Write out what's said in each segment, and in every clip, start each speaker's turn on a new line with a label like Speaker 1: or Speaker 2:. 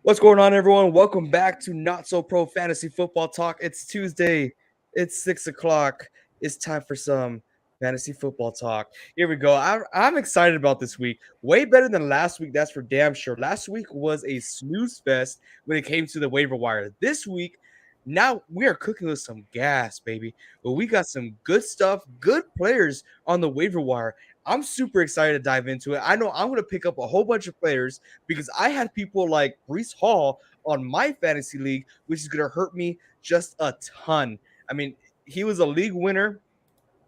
Speaker 1: What's going on, everyone? Welcome back to Not So Pro Fantasy Football Talk. It's Tuesday. It's 6 o'clock. It's time for some fantasy football talk. Here we go. I'm excited about this week. Way better than last week. That's for damn sure. Last week was a snooze fest when it came to the waiver wire. This week, now we are cooking with some gas, baby. But we got some good stuff, good players on the waiver wire. I'm super excited to dive into it. I know I'm going to pick up a whole bunch of players because I had people like Brees Hall on my fantasy league, which is going to hurt me just a ton. I mean, he was a league winner,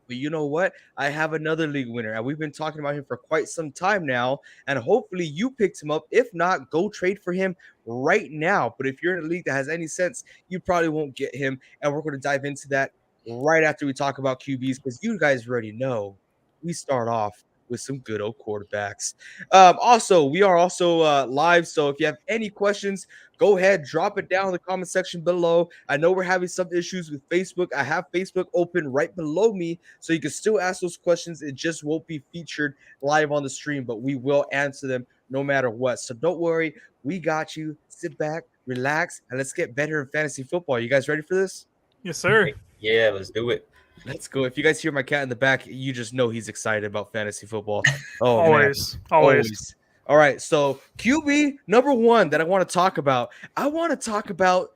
Speaker 1: but you know what? I have another league winner, and we've been talking about him for quite some time now. And hopefully, you picked him up. If not, go trade for him right now. But if you're in a league that has any sense, you probably won't get him. And we're going to dive into that right after we talk about QBs because you guys already know we start off with some good old quarterbacks. Also, we are also live. So if you have any questions, go ahead, drop it down in the comment section below. I know we're having some issues with Facebook. I have Facebook open right below me, so you can still ask those questions. It just won't be featured live on the stream, but we will answer them no matter what. So don't worry, we got you. Sit back, relax, and let's get better in fantasy football. You guys ready for this?
Speaker 2: Yes, sir.
Speaker 3: Yeah, let's do it.
Speaker 1: Let's go. If you guys hear my cat in the back, you just know he's excited about fantasy football. Oh man,
Speaker 2: Always.
Speaker 1: All right, so QB number one that I want to talk about. I want to talk about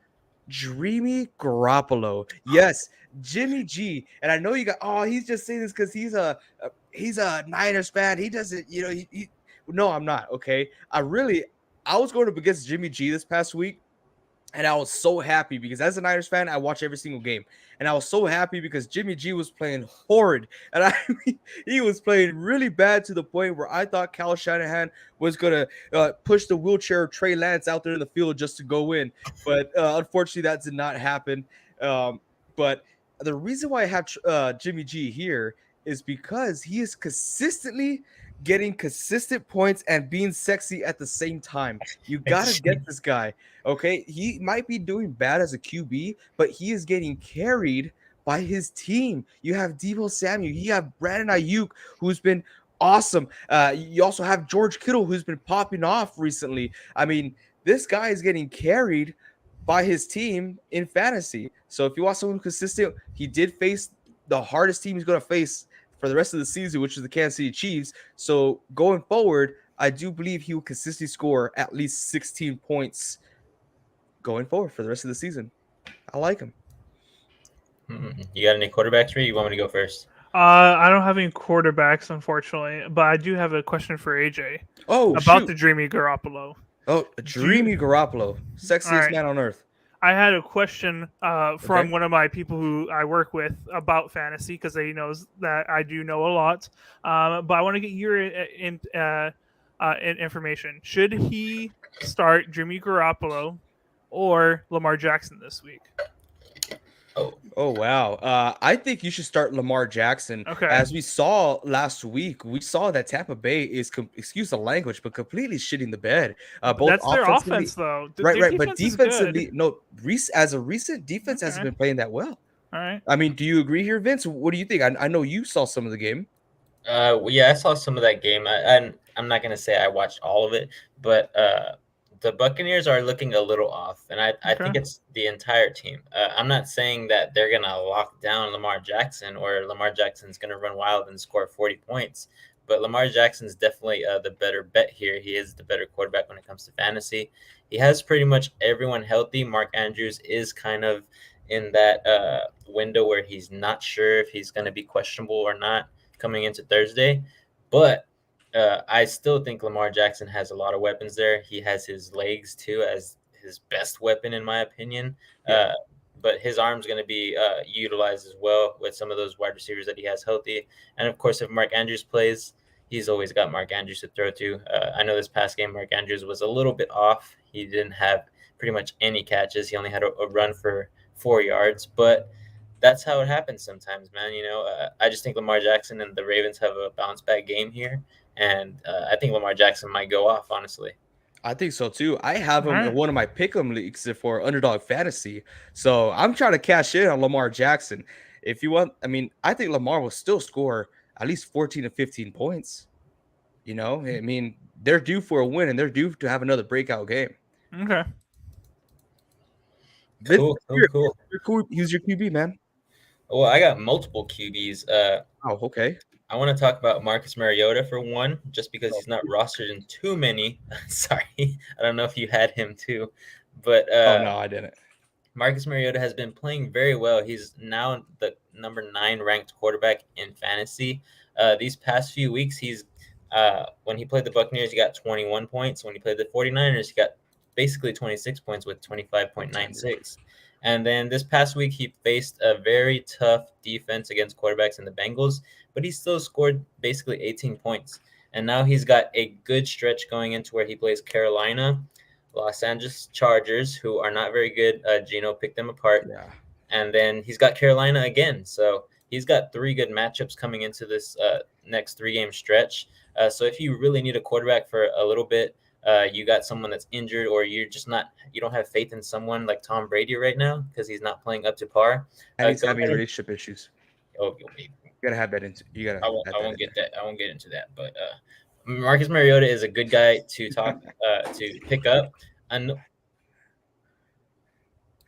Speaker 1: Dreamy Garoppolo. Yes, Jimmy G. And I know you got. Oh, he's just saying this because he's a Niners fan. He doesn't. No, I'm not. Okay, I was going up against Jimmy G this past week. And I was so happy because as a Niners fan, I watch every single game. And I was so happy because Jimmy G was playing horrid. And he was playing really bad to the point where I thought Kyle Shanahan was going to push the wheelchair of Trey Lance out there in the field just to go in. But unfortunately, that did not happen. But the reason why I have Jimmy G here is because he is consistently getting consistent points and being sexy at the same time. You got to get this guy. Okay, he might be doing bad as a QB, but he is getting carried by his team. You have Debo Samuel, you have Brandon Ayuk, who's been awesome. You also have George Kittle, who's been popping off recently. I mean, this guy is getting carried by his team in fantasy. So if you want someone consistent, he did face the hardest team he's going to face for the rest of the season, which is the Kansas City Chiefs. So going forward, I do believe he will consistently score at least 16 points going forward for the rest of the season. I like him.
Speaker 3: You got any quarterbacks for you? You want me to go first?
Speaker 2: I don't have any quarterbacks, unfortunately, but I do have a question for AJ about the Dreamy Garoppolo.
Speaker 1: Oh, Dreamy Garoppolo, sexiest man on earth.
Speaker 2: I had a question from one of my people who I work with about fantasy because he knows that I do know a lot. But I want to get your information. Should he start Dreamy Garoppolo or Lamar Jackson this week?
Speaker 1: Oh wow! I think you should start Lamar Jackson.
Speaker 2: Okay.
Speaker 1: As we saw last week, we saw that Tampa Bay is, excuse the language, but completely shitting the bed.
Speaker 2: Both that's their offense, though.
Speaker 1: Right. But defensively, no. As a recent, defense hasn't been playing that well.
Speaker 2: All right.
Speaker 1: I mean, do you agree here, Vince? What do you think? I know you saw some of the game.
Speaker 3: Yeah, I saw some of that game. I'm not gonna say I watched all of it, but the Buccaneers are looking a little off, and I think it's the entire team. I'm not saying that they're going to lock down Lamar Jackson or Lamar Jackson's going to run wild and score 40 points, but Lamar Jackson's definitely the better bet here. He is the better quarterback when it comes to fantasy. He has pretty much everyone healthy. Mark Andrews is kind of in that window where he's not sure if he's going to be questionable or not coming into Thursday, but I still think Lamar Jackson has a lot of weapons there. He has his legs, too, as his best weapon, in my opinion. Yeah. But his arm's going to be utilized as well with some of those wide receivers that he has healthy. And, of course, if Mark Andrews plays, he's always got Mark Andrews to throw to. I know this past game, Mark Andrews was a little bit off. He didn't have pretty much any catches. He only had a run for 4 yards. But that's how it happens sometimes, man. I just think Lamar Jackson and the Ravens have a bounce-back game here. And I think Lamar Jackson might go off, honestly.
Speaker 1: I think so, too. I have him in one of my pick'em leagues for Underdog Fantasy. So I'm trying to cash in on Lamar Jackson. If you want, I mean, I think Lamar will still score at least 14 to 15 points. I mean, they're due for a win, and they're due to have another breakout game.
Speaker 2: Okay.
Speaker 3: Cool.
Speaker 1: Who's your QB, man?
Speaker 3: Well, I got multiple QBs.
Speaker 1: Oh, okay.
Speaker 3: I want to talk about Marcus Mariota for one, just because
Speaker 1: Oh,
Speaker 3: he's not rostered in too many. Sorry, I don't know if you had him too, but
Speaker 1: oh no, I didn't.
Speaker 3: Marcus Mariota has been playing very well. He's now the number 9 ranked quarterback in fantasy. These past few weeks, he's when he played the Buccaneers, he got 21 points. When he played the 49ers, he got basically 26 points with 25.96. And then this past week, he faced a very tough defense against quarterbacks in the Bengals, but he still scored basically 18 points. And now he's got a good stretch going into where he plays Carolina, Los Angeles Chargers, who are not very good. Gino picked them apart.
Speaker 1: Yeah.
Speaker 3: And then he's got Carolina again. So he's got 3 good matchups coming into this next 3-game stretch. So if you really need a quarterback for a little bit, you got someone that's injured, or you don't have faith in someone like Tom Brady right now because he's not playing up to par.
Speaker 1: And he's
Speaker 3: Go
Speaker 1: having
Speaker 3: ahead.
Speaker 1: relationship issues.
Speaker 3: Oh,
Speaker 1: You gotta have that into. You gotta.
Speaker 3: I won't get that. I won't get into that. But Marcus Mariota is a good guy to to pick up. And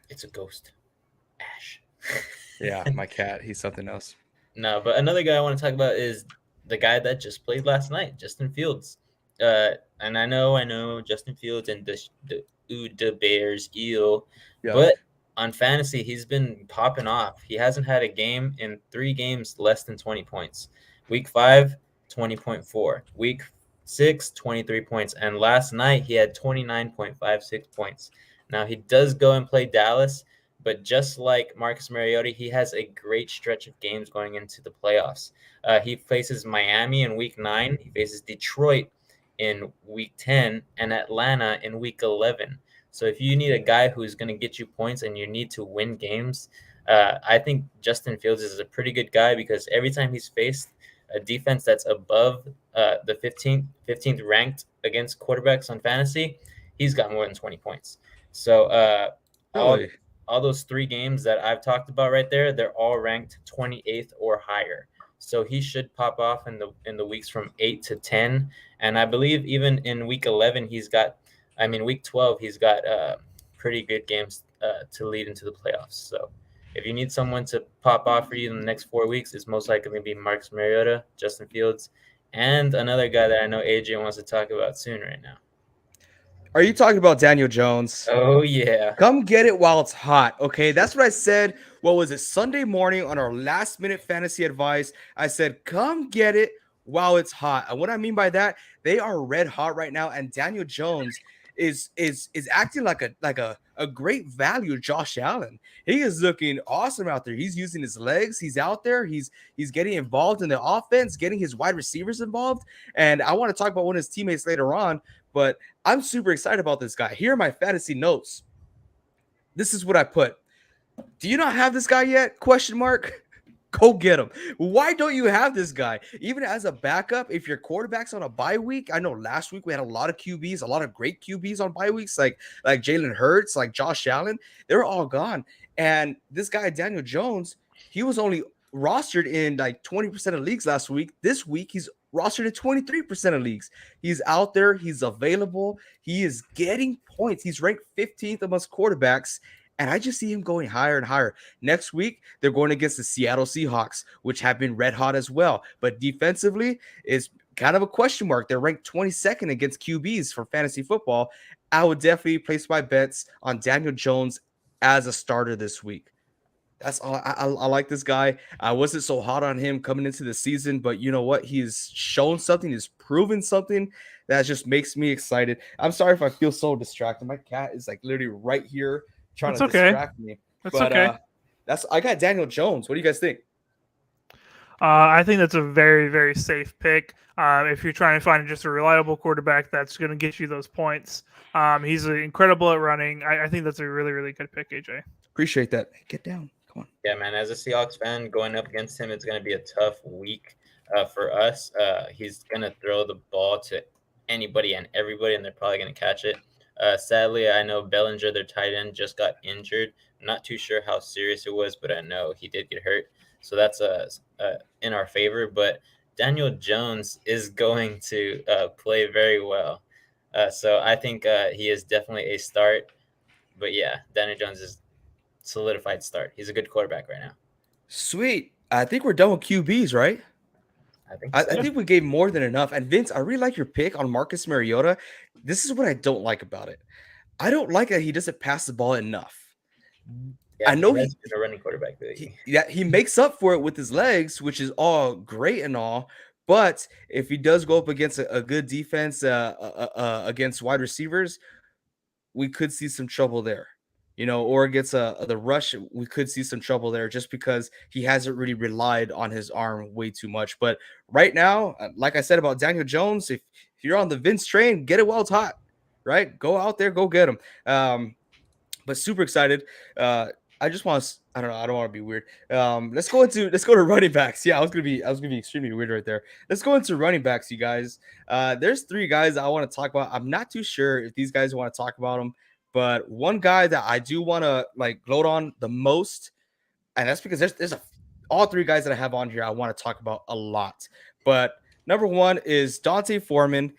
Speaker 3: it's a ghost, Ash.
Speaker 1: Yeah, my cat. He's something else.
Speaker 3: No, but another guy I want to talk about is the guy that just played last night, Justin Fields. And I know Justin Fields and the Bears eel, but on fantasy he's been popping off. He hasn't had a game in 3 games less than 20 points. Week 5, 20.4. Week 6, 23 points, and last night he had 29.56 points. Now he does go and play Dallas, but just like Marcus Mariota, he has a great stretch of games going into the playoffs. He faces Miami in Week 9. He faces Detroit in Week 10 and Atlanta in Week 11. So if you need a guy who's going to get you points and you need to win games, I think Justin Fields is a pretty good guy, because every time he's faced a defense that's above the 15th ranked against quarterbacks on fantasy, he's got more than 20 points. So all those 3 games that I've talked about right there, they're all ranked 28th or higher. So he should pop off in the weeks from 8 to 10. And I believe even in week 11, week 12, he's got pretty good games to lead into the playoffs. So if you need someone to pop off for you in the next 4 weeks, it's most likely going to be Marcus Mariota, Justin Fields, and another guy that I know AJ wants to talk about soon right now.
Speaker 1: Are you talking about Daniel Jones?
Speaker 3: Oh, yeah.
Speaker 1: Come get it while it's hot, okay? That's what I said. What was it? Sunday morning on our last-minute fantasy advice. I said, come get it while it's hot. And what I mean by that, they are red hot right now, and Daniel Jones is acting like a great value Josh Allen. He is looking awesome out there. He's using his legs. He's out there. He's getting involved in the offense, getting his wide receivers involved. And I want to talk about one of his teammates later on, but I'm super excited about this guy. Here are my fantasy notes. This is what I put. Do you not have this guy yet? Question mark. Go get him. Why don't you have this guy? Even as a backup, if your quarterback's on a bye week, I know last week we had a lot of QBs, a lot of great QBs on bye weeks, like Jalen Hurts, like Josh Allen. They're all gone. And this guy, Daniel Jones, he was only rostered in like 20% of leagues last week. This week, he's rostered in 23% of leagues. He's out there. He's available. He is getting points. He's ranked 15th amongst quarterbacks. And I just see him going higher and higher. Next week, they're going against the Seattle Seahawks, which have been red hot as well. But defensively is kind of a question mark. They're ranked 22nd against QBs for fantasy football. I would definitely place my bets on Daniel Jones as a starter this week. That's all. I like this guy. I wasn't so hot on him coming into the season, but you know what? He's shown something. He's proven something that just makes me excited. I'm sorry if I feel so distracted. My cat is like literally right here trying to distract me.
Speaker 2: That's okay.
Speaker 1: I got Daniel Jones. What do you guys think?
Speaker 2: I think that's a very, very safe pick. If you're trying to find just a reliable quarterback that's going to get you those points, he's incredible at running. I think that's a really, really good pick, AJ.
Speaker 1: Appreciate that. Get down. Come on.
Speaker 3: Yeah, man. As a Seahawks fan, going up against him, it's going to be a tough week for us. He's going to throw the ball to anybody and everybody, and they're probably going to catch it. Sadly, I know Bellinger, their tight end, just got injured. I'm not too sure how serious it was, but I know he did get hurt. So that's in our favor. But Daniel Jones is going to play very well. So I think he is definitely a start. But yeah, Daniel Jones is solidified start. He's a good quarterback right now.
Speaker 1: Sweet. I think we're done with QBs, right?
Speaker 3: I think
Speaker 1: I
Speaker 3: so.
Speaker 1: think we gave more than enough. And Vince, I really like your pick on Marcus Mariota. This is what I don't like about it. I don't like that he doesn't pass the ball enough.
Speaker 3: Yeah,
Speaker 1: I
Speaker 3: he
Speaker 1: know
Speaker 3: has been a running quarterback lately.
Speaker 1: he makes up for it with his legs, which is all great and all. But if he does go up against a good defense against wide receivers, we could see some trouble there. Or against the rush, we could see some trouble there just because he hasn't really relied on his arm way too much. But right now, like I said about Daniel Jones, if you're on the Vince train, get it while it's hot, right? Go out there, go get him. But super excited. I just want to. I don't know. I don't want to be weird. Let's go to running backs. Yeah, I was gonna be extremely weird right there. Let's go into running backs, you guys. There's three guys I want to talk about. I'm not too sure if these guys want to talk about them, but one guy that I do want to gloat on the most, and that's because there's all three guys that I have on here I want to talk about a lot. But number one is Dante Foreman.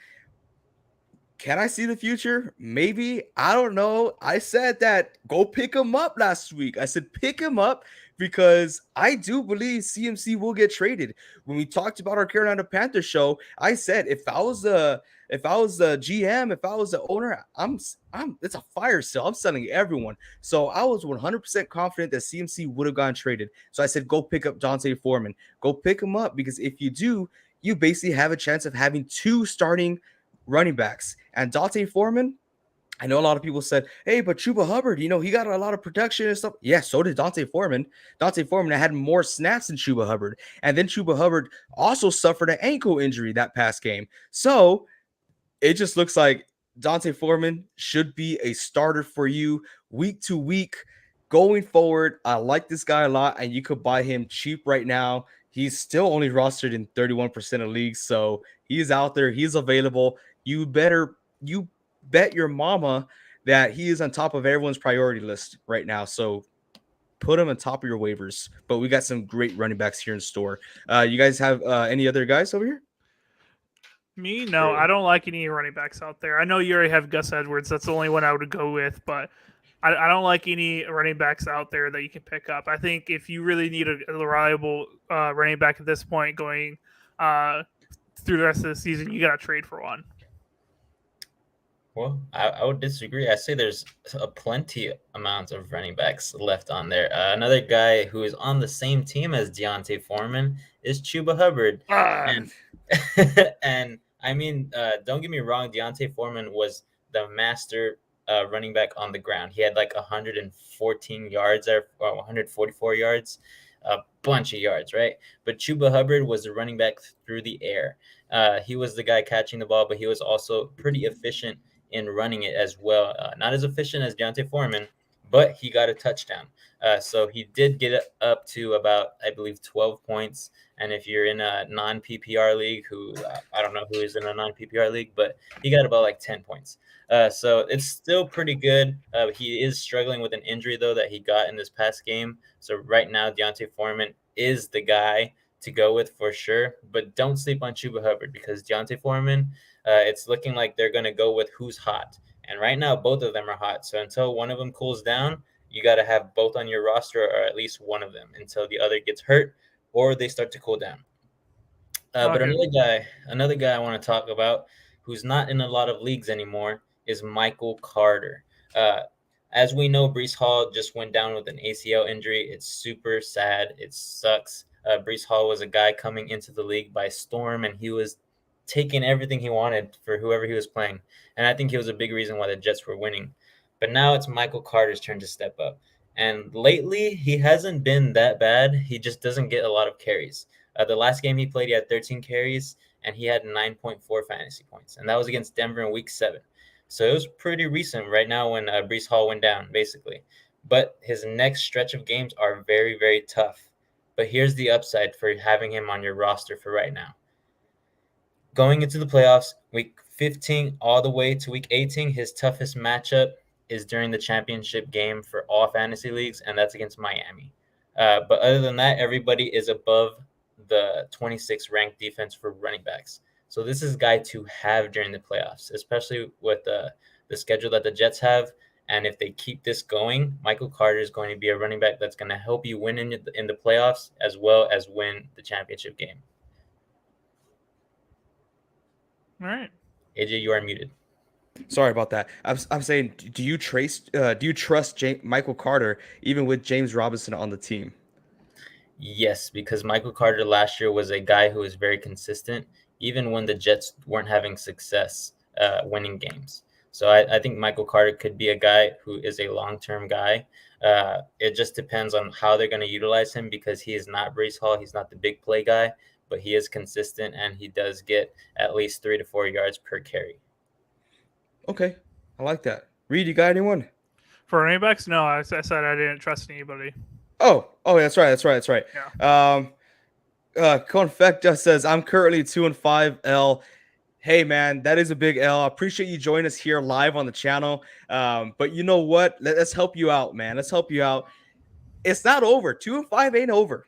Speaker 1: Can I see the future? Maybe. I don't know. I said that go pick him up last week. I said pick him up because I do believe CMC will get traded. When we talked about our Carolina Panthers show, I said if I was the GM, if I was the owner, I'm it's a fire sale. I'm selling everyone. So I was 100% confident that CMC would have gotten traded. So I said go pick up Dante Foreman. Go pick him up because if you do, you basically have a chance of having two starting running backs. And Dante Foreman, I know a lot of people said, hey, but Chuba Hubbard, he got a lot of production and stuff. Yeah, so did Dante Foreman. Dante Foreman had more snaps than Chuba Hubbard. And then Chuba Hubbard also suffered an ankle injury that past game. So it just looks like Dante Foreman should be a starter for you week to week going forward. I like this guy a lot, and you could buy him cheap right now. He's still only rostered in 31% of leagues, so he's out there. He's available. You bet your mama that he is on top of everyone's priority list right now. So put him on top of your waivers. But we got some great running backs here in store. You guys have any other guys over here?
Speaker 2: Me, no, I don't like any running backs out there. I know you already have Gus Edwards. That's the only one I would go with, but I don't like any running backs out there that you can pick up. I think if you really need a reliable running back at this point going through the rest of the season, you got to trade for one.
Speaker 3: Well, I would disagree. I say there's a plenty amount of running backs left on there. Another guy who is on the same team as Deontay Foreman is Chuba Hubbard. And and I mean, don't get me wrong, Deontay Foreman was the master running back on the ground. He had like 114 yards or 144 yards, a bunch of yards, right? But Chuba Hubbard was the running back through the air. He was the guy catching the ball, but he was also pretty efficient in running it as well. Not as efficient as Deontay Foreman, but he got a touchdown. So he did get it up to about, I believe, 12 points. And if you're in a non-PPR league, I don't know who is in a non-PPR league, but he got about like 10 points. So it's still pretty good. He is struggling with an injury, though, that he got in this past game. So right now, Deontay Foreman is the guy to go with for sure. But don't sleep on Chuba Hubbard because Deontay Foreman, it's looking like they're going to go with who's hot. And right now, both of them are hot. So until one of them cools down, you got to have both on your roster or at least one of them until the other gets hurt or they start to cool down. But another guy I want to talk about who's not in a lot of leagues anymore is Michael Carter. As we know, Breece Hall just went down with an ACL injury. It's super sad. It sucks. Breece Hall was a guy coming into the league by storm, and he was taking everything he wanted for whoever he was playing. And I think he was a big reason why the Jets were winning. But now it's Michael Carter's turn to step up. And lately, he hasn't been that bad. He just doesn't get a lot of carries. The last game he played, he had 13 carries, and he had 9.4 fantasy points. And that was against Denver in Week 7. So it was pretty recent right now when Breece Hall went down, basically. But his next stretch of games are very, very tough. But here's the upside for having him on your roster for right now. Going into the playoffs, Week 15 all the way to Week 18, his toughest matchup is during the championship game for all fantasy leagues, and that's against Miami. But other than that, everybody is above the 26th ranked defense for running backs. So this is a guy to have during the playoffs, especially with the schedule that the Jets have. And if they keep this going, Michael Carter is going to be a running back that's going to help you win in the playoffs as well as win the championship game.
Speaker 2: All right.
Speaker 3: AJ, you are muted.
Speaker 1: Sorry about that. I'm saying, do you trust Michael Carter even with James Robinson on the team?
Speaker 3: Yes, because Michael Carter last year was a guy who was very consistent, even when the Jets weren't having success winning games. So I think Michael Carter could be a guy who is a long-term guy. It just depends on how they're going to utilize him because he is not Brees Hall. He's not the big play guy, but he is consistent and he does get at least 3 to 4 yards per carry.
Speaker 1: Okay, I like that. Reed, you got anyone?
Speaker 2: For running backs, no, I said I didn't trust anybody.
Speaker 1: Oh, that's right.
Speaker 2: Yeah.
Speaker 1: Confecta says, I'm currently 2-5 L. Hey man, that is a big L. I appreciate you joining us here live on the channel. But you know what? Let's help you out, man. Let's help you out. It's not over. 2-5 ain't over.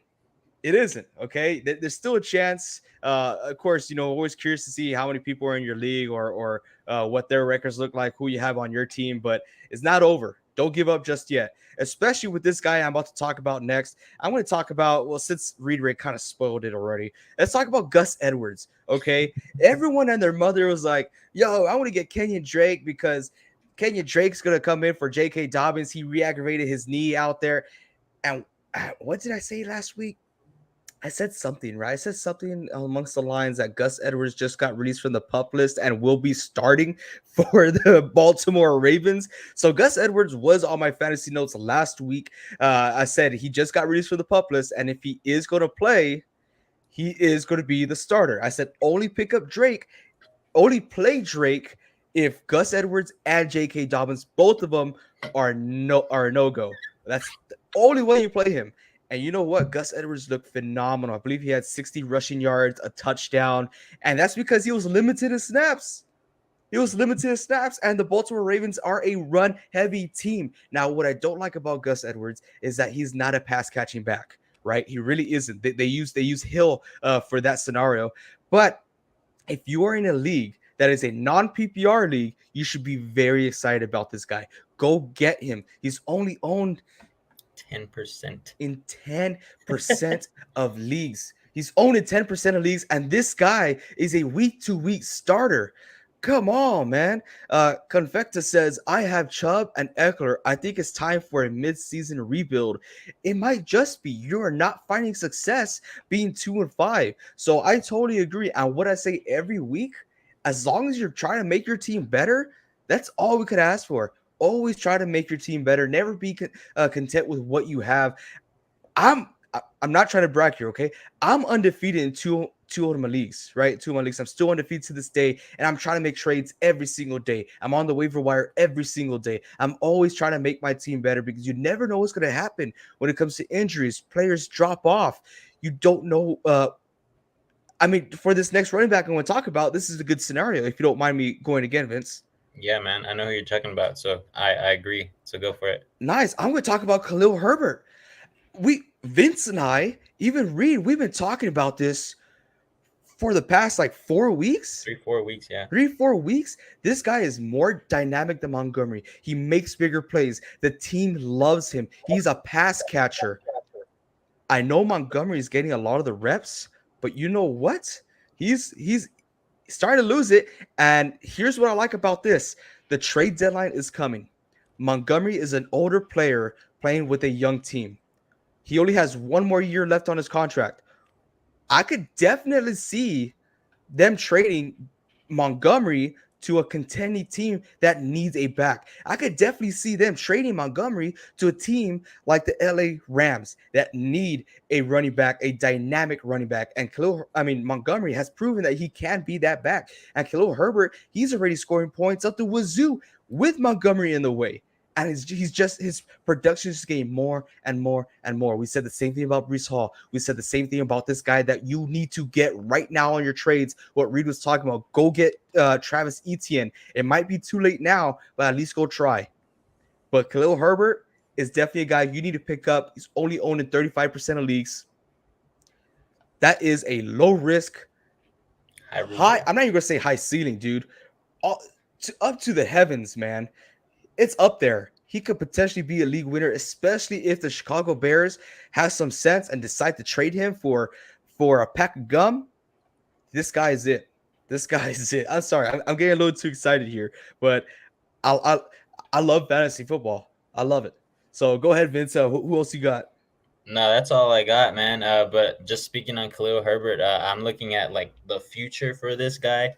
Speaker 1: It isn't. Okay, there's still a chance. Of course, always curious to see how many people are in your league or what their records look like, who you have on your team. But it's not over. Don't give up just yet. Especially with this guy I'm about to talk about next. I'm going to talk about, well, since Reed Ray kind of spoiled it already, let's talk about Gus Edwards. Okay, everyone and their mother was like, "Yo, I want to get Kenyon Drake because Kenyon Drake's going to come in for J.K. Dobbins. He re-aggravated his knee out there." And what did I say last week? I said something, right? I said something amongst the lines that Gus Edwards just got released from the PUP list and will be starting for the Baltimore Ravens. So Gus Edwards was on my fantasy notes last week. I said he just got released from the PUP list, and if he is going to play, he is going to be the starter. I said only pick up Drake, only play Drake if Gus Edwards and J.K. Dobbins, both of them are no go. That's the only way you play him. And you know what? Gus Edwards looked phenomenal. I believe he had 60 rushing yards, a touchdown, and that's because he was limited in snaps. He was limited in snaps, and the Baltimore Ravens are a run-heavy team. Now, what I don't like about Gus Edwards is that he's not a pass-catching back, right? He really isn't. They use Hill for that scenario. But if you are in a league that is a non-PPR league, you should be very excited about this guy. Go get him. He's only owned
Speaker 3: 10%
Speaker 1: in 10% of leagues. He's owned in 10% of leagues, and this guy is a week-to-week starter. Come on, man. Confecta says, I have Chubb and Eckler. I think it's time for a mid-season rebuild. It might just be you're not finding success being 2-5. So I totally agree. And what I say every week, as long as you're trying to make your team better, that's all we could ask for. Always try to make your team better. Never be content with what you have. I'm not trying to brag here, okay? I'm undefeated in two of my leagues, right? Two of my leagues. I'm still undefeated to this day, and I'm trying to make trades every single day. I'm on the waiver wire every single day. I'm always trying to make my team better because you never know what's going to happen when it comes to injuries. Players drop off. You don't know. For this next running back I want to talk about, this is a good scenario. If you don't mind me going again, Vince.
Speaker 3: Yeah, man, I know who you're talking about, so I agree. So go for it.
Speaker 1: Nice. I'm going to talk about Khalil Herbert. Vince and I, even Reed, we've been talking about this for the past 4 weeks.
Speaker 3: 3-4 weeks, yeah.
Speaker 1: 3-4 weeks. This guy is more dynamic than Montgomery. He makes bigger plays. The team loves him. He's a pass catcher. I know Montgomery is getting a lot of the reps, but you know what? He's starting to lose it. And here's what I like about this. The trade deadline is coming. Montgomery is an older player playing with a young team. He only has one more year left on his contract. I could definitely see them trading Montgomery to a contending team that needs a back. I could definitely see them trading Montgomery to a team like the LA Rams that need a running back, a dynamic running back. And Montgomery has proven that he can be that back. And Khalil Herbert, he's already scoring points up the wazoo with Montgomery in the way. And his production is getting more and more and more. We said the same thing about Brees Hall. We said the same thing about this guy that you need to get right now on your trades. What Reed was talking about, go get Travis Etienne. It might be too late now, but at least go try. But Khalil Herbert is definitely a guy you need to pick up. He's only owned in 35% of leagues. That is a low risk, high. I'm not even gonna say high ceiling, dude. Up to the heavens, man. It's up there. He could potentially be a league winner, especially if the Chicago Bears have some sense and decide to trade him for a pack of gum. This guy is it. This guy is it. I'm sorry, I'm getting a little too excited here, but I I, I love fantasy football. I love it. So go ahead, Vince. Who else you got?
Speaker 3: No, that's all I got, man. But just speaking on Khalil Herbert, I'm looking at like the future for this guy.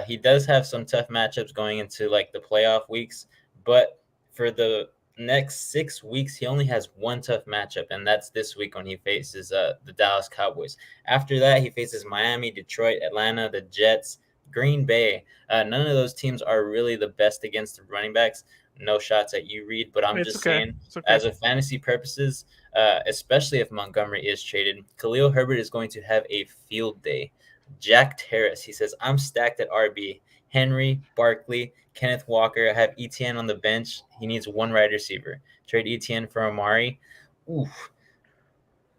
Speaker 3: He does have some tough matchups going into like the playoff weeks, but for the next 6 weeks, he only has one tough matchup, and that's this week when he faces the Dallas Cowboys. After that, he faces Miami, Detroit, Atlanta, the Jets, Green Bay. None of those teams are really the best against the running backs. No shots at you, Reed, but I'm just saying, as a fantasy purposes, especially if Montgomery is traded, Khalil Herbert is going to have a field day. Jack Terrace, he says, I'm stacked at RB. Henry, Barkley, Kenneth Walker. I have ETN on the bench. He needs one wide receiver. Trade ETN for Amari. Oof.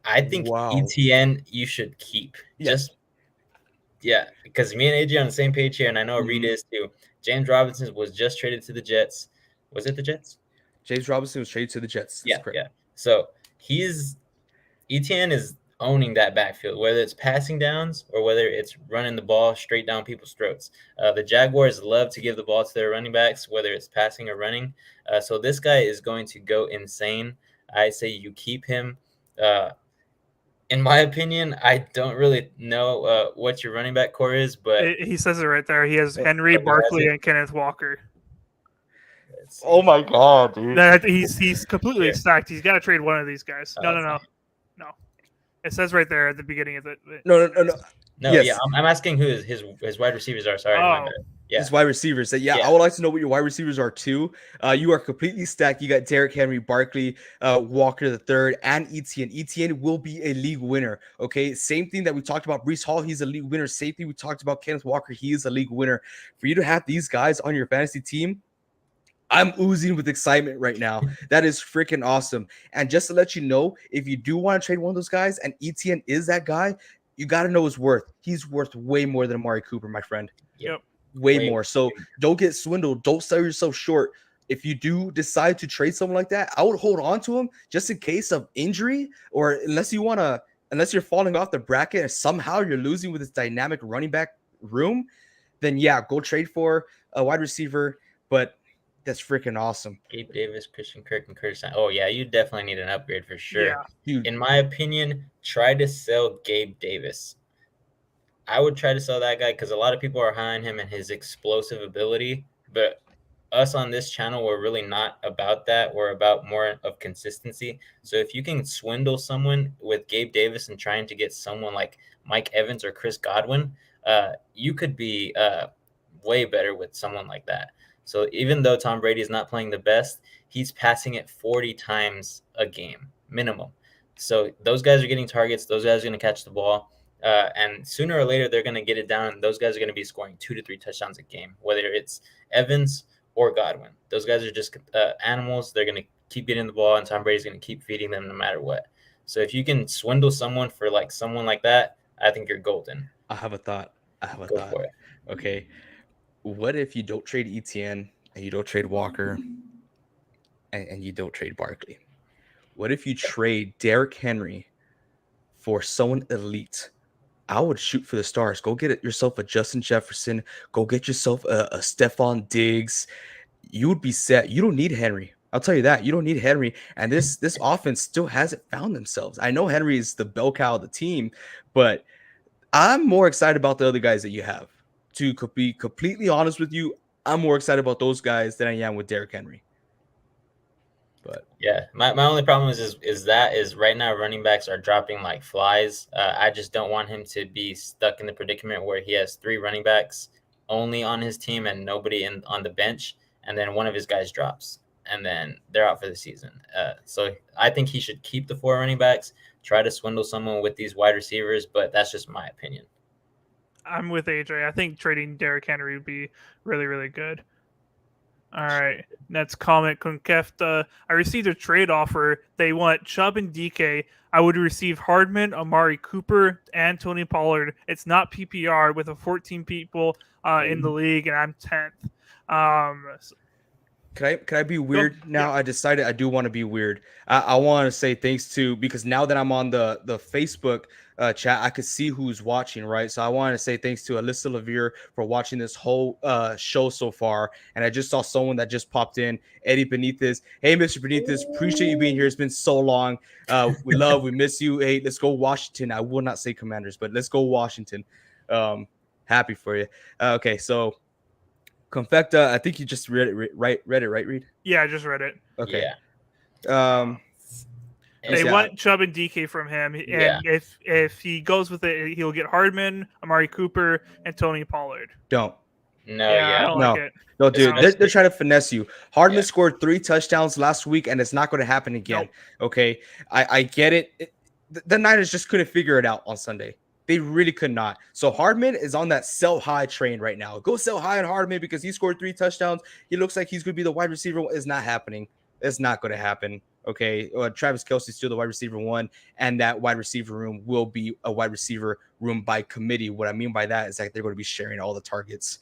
Speaker 3: I think ETN you should keep. Yeah, because me and AJ are on the same page here, and I know Reed is too. James Robinson was just traded to the Jets. Was it the Jets?
Speaker 1: James Robinson was traded to the Jets.
Speaker 3: That's correct. Yeah. So ETN is owning that backfield, whether it's passing downs or whether it's running the ball straight down people's throats. The Jaguars love to give the ball to their running backs, whether it's passing or running. So this guy is going to go insane. I say you keep him. In my opinion, I don't really know what your running back core is, but
Speaker 2: he says it right there. He has Henry, Barkley, and Kenneth Walker.
Speaker 1: Oh my god, dude!
Speaker 2: He's completely stacked. He's got to trade one of these guys. No. It says right there at the beginning of it.
Speaker 1: No.
Speaker 3: Yes. Yeah, I'm asking who his wide receivers are. Sorry.
Speaker 1: Yeah. His wide receivers. I would like to know what your wide receivers are too. You are completely stacked. You got Derrick Henry, Barkley, Walker the third, and ETN. ETN will be a league winner. Okay, same thing that we talked about. Breece Hall, he's a league winner. Same thing we talked about. Kenneth Walker, he is a league winner. For you to have these guys on your fantasy team, I'm oozing with excitement right now. That is freaking awesome. And just to let you know, if you do want to trade one of those guys and ETN is that guy, you got to know his worth. He's worth way more than Amari Cooper, my friend.
Speaker 2: Yep.
Speaker 1: Way more. So don't get swindled. Don't sell yourself short. If you do decide to trade someone like that, I would hold on to him just in case of injury, or unless you're falling off the bracket and somehow you're losing with this dynamic running back room, then yeah, go trade for a wide receiver. But that's freaking awesome.
Speaker 3: Gabe Davis, Christian Kirk, and Curtis. Oh, yeah, you definitely need an upgrade for sure.
Speaker 2: Yeah.
Speaker 1: Dude.
Speaker 3: In my opinion, try to sell Gabe Davis. I would try to sell that guy because a lot of people are high on him and his explosive ability. But us on this channel, we're really not about that. We're about more of consistency. So if you can swindle someone with Gabe Davis and trying to get someone like Mike Evans or Chris Godwin, you could be way better with someone like that. So even though Tom Brady is not playing the best, he's passing it 40 times a game, minimum. So those guys are getting targets. Those guys are going to catch the ball. And sooner or later, they're going to get it down. And those guys are going to be scoring 2 to 3 touchdowns a game, whether it's Evans or Godwin. Those guys are just animals. They're going to keep getting the ball, and Tom Brady's going to keep feeding them no matter what. So if you can swindle someone for like someone like that, I think you're golden.
Speaker 1: I have a thought.
Speaker 3: Go for it.
Speaker 1: Okay. What if you don't trade ETN and you don't trade Walker and you don't trade Barkley? What if you trade Derrick Henry for someone elite? I would shoot for the stars. Go get yourself a Justin Jefferson. Go get yourself a Stephon Diggs. You would be set. You don't need Henry. I'll tell you that. You don't need Henry. And this offense still hasn't found themselves. I know Henry is the bell cow of the team, but I'm more excited about the other guys that you have. To be completely honest with you, I'm more excited about those guys than I am with Derrick Henry. But
Speaker 3: yeah, my only problem is right now running backs are dropping like flies. I just don't want him to be stuck in the predicament where he has 3 running backs only on his team and nobody on the bench, and then one of his guys drops and then they're out for the season. So I think he should keep the 4 running backs, try to swindle someone with these wide receivers, but that's just my opinion.
Speaker 2: I'm with AJ. I think trading Derrick Henry would be really, really good. All right. Next comment, Concefta. I received a trade offer. They want Chubb and DK. I would receive Hardman, Amari Cooper, and Tony Pollard. It's not PPR with a 14 people in the league, and I'm 10th.
Speaker 1: Can I be weird now?
Speaker 2: Yeah.
Speaker 1: I decided I do want to be weird. I want to say thanks to, because now that I'm on the Facebook chat, I could see who's watching, right? So I want to say thanks to Alyssa Levere for watching this whole show so far. And I just saw someone that just popped in, Eddie Benitez. Hey, Mr. Benitez, appreciate you being here. It's been so long. We miss you. Hey, let's go Washington. I will not say Commanders, but let's go Washington. Happy for you. Okay, so Confecta, I think you just read it right, Reed?
Speaker 2: Yeah, I just read it.
Speaker 1: Okay.
Speaker 3: Yeah.
Speaker 2: They want Chubb and DK from him, and if he goes with it, he'll get Hardman, Amari Cooper, and Tony Pollard.
Speaker 3: No,
Speaker 2: I don't like it.
Speaker 1: No, dude, they're trying to finesse you. Hardman scored 3 touchdowns last week, and it's not going to happen again. Nope. Okay, I get it. The Niners just couldn't figure it out on Sunday. They really could not. So Hardman is on that sell high train right now. Go sell high on Hardman because he scored 3 touchdowns. He looks like he's going to be the wide receiver. It's not happening. It's not going to happen. Okay. Travis Kelce's still the wide receiver 1, and that wide receiver room will be a wide receiver room by committee. What I mean by that is that they're going to be sharing all the targets.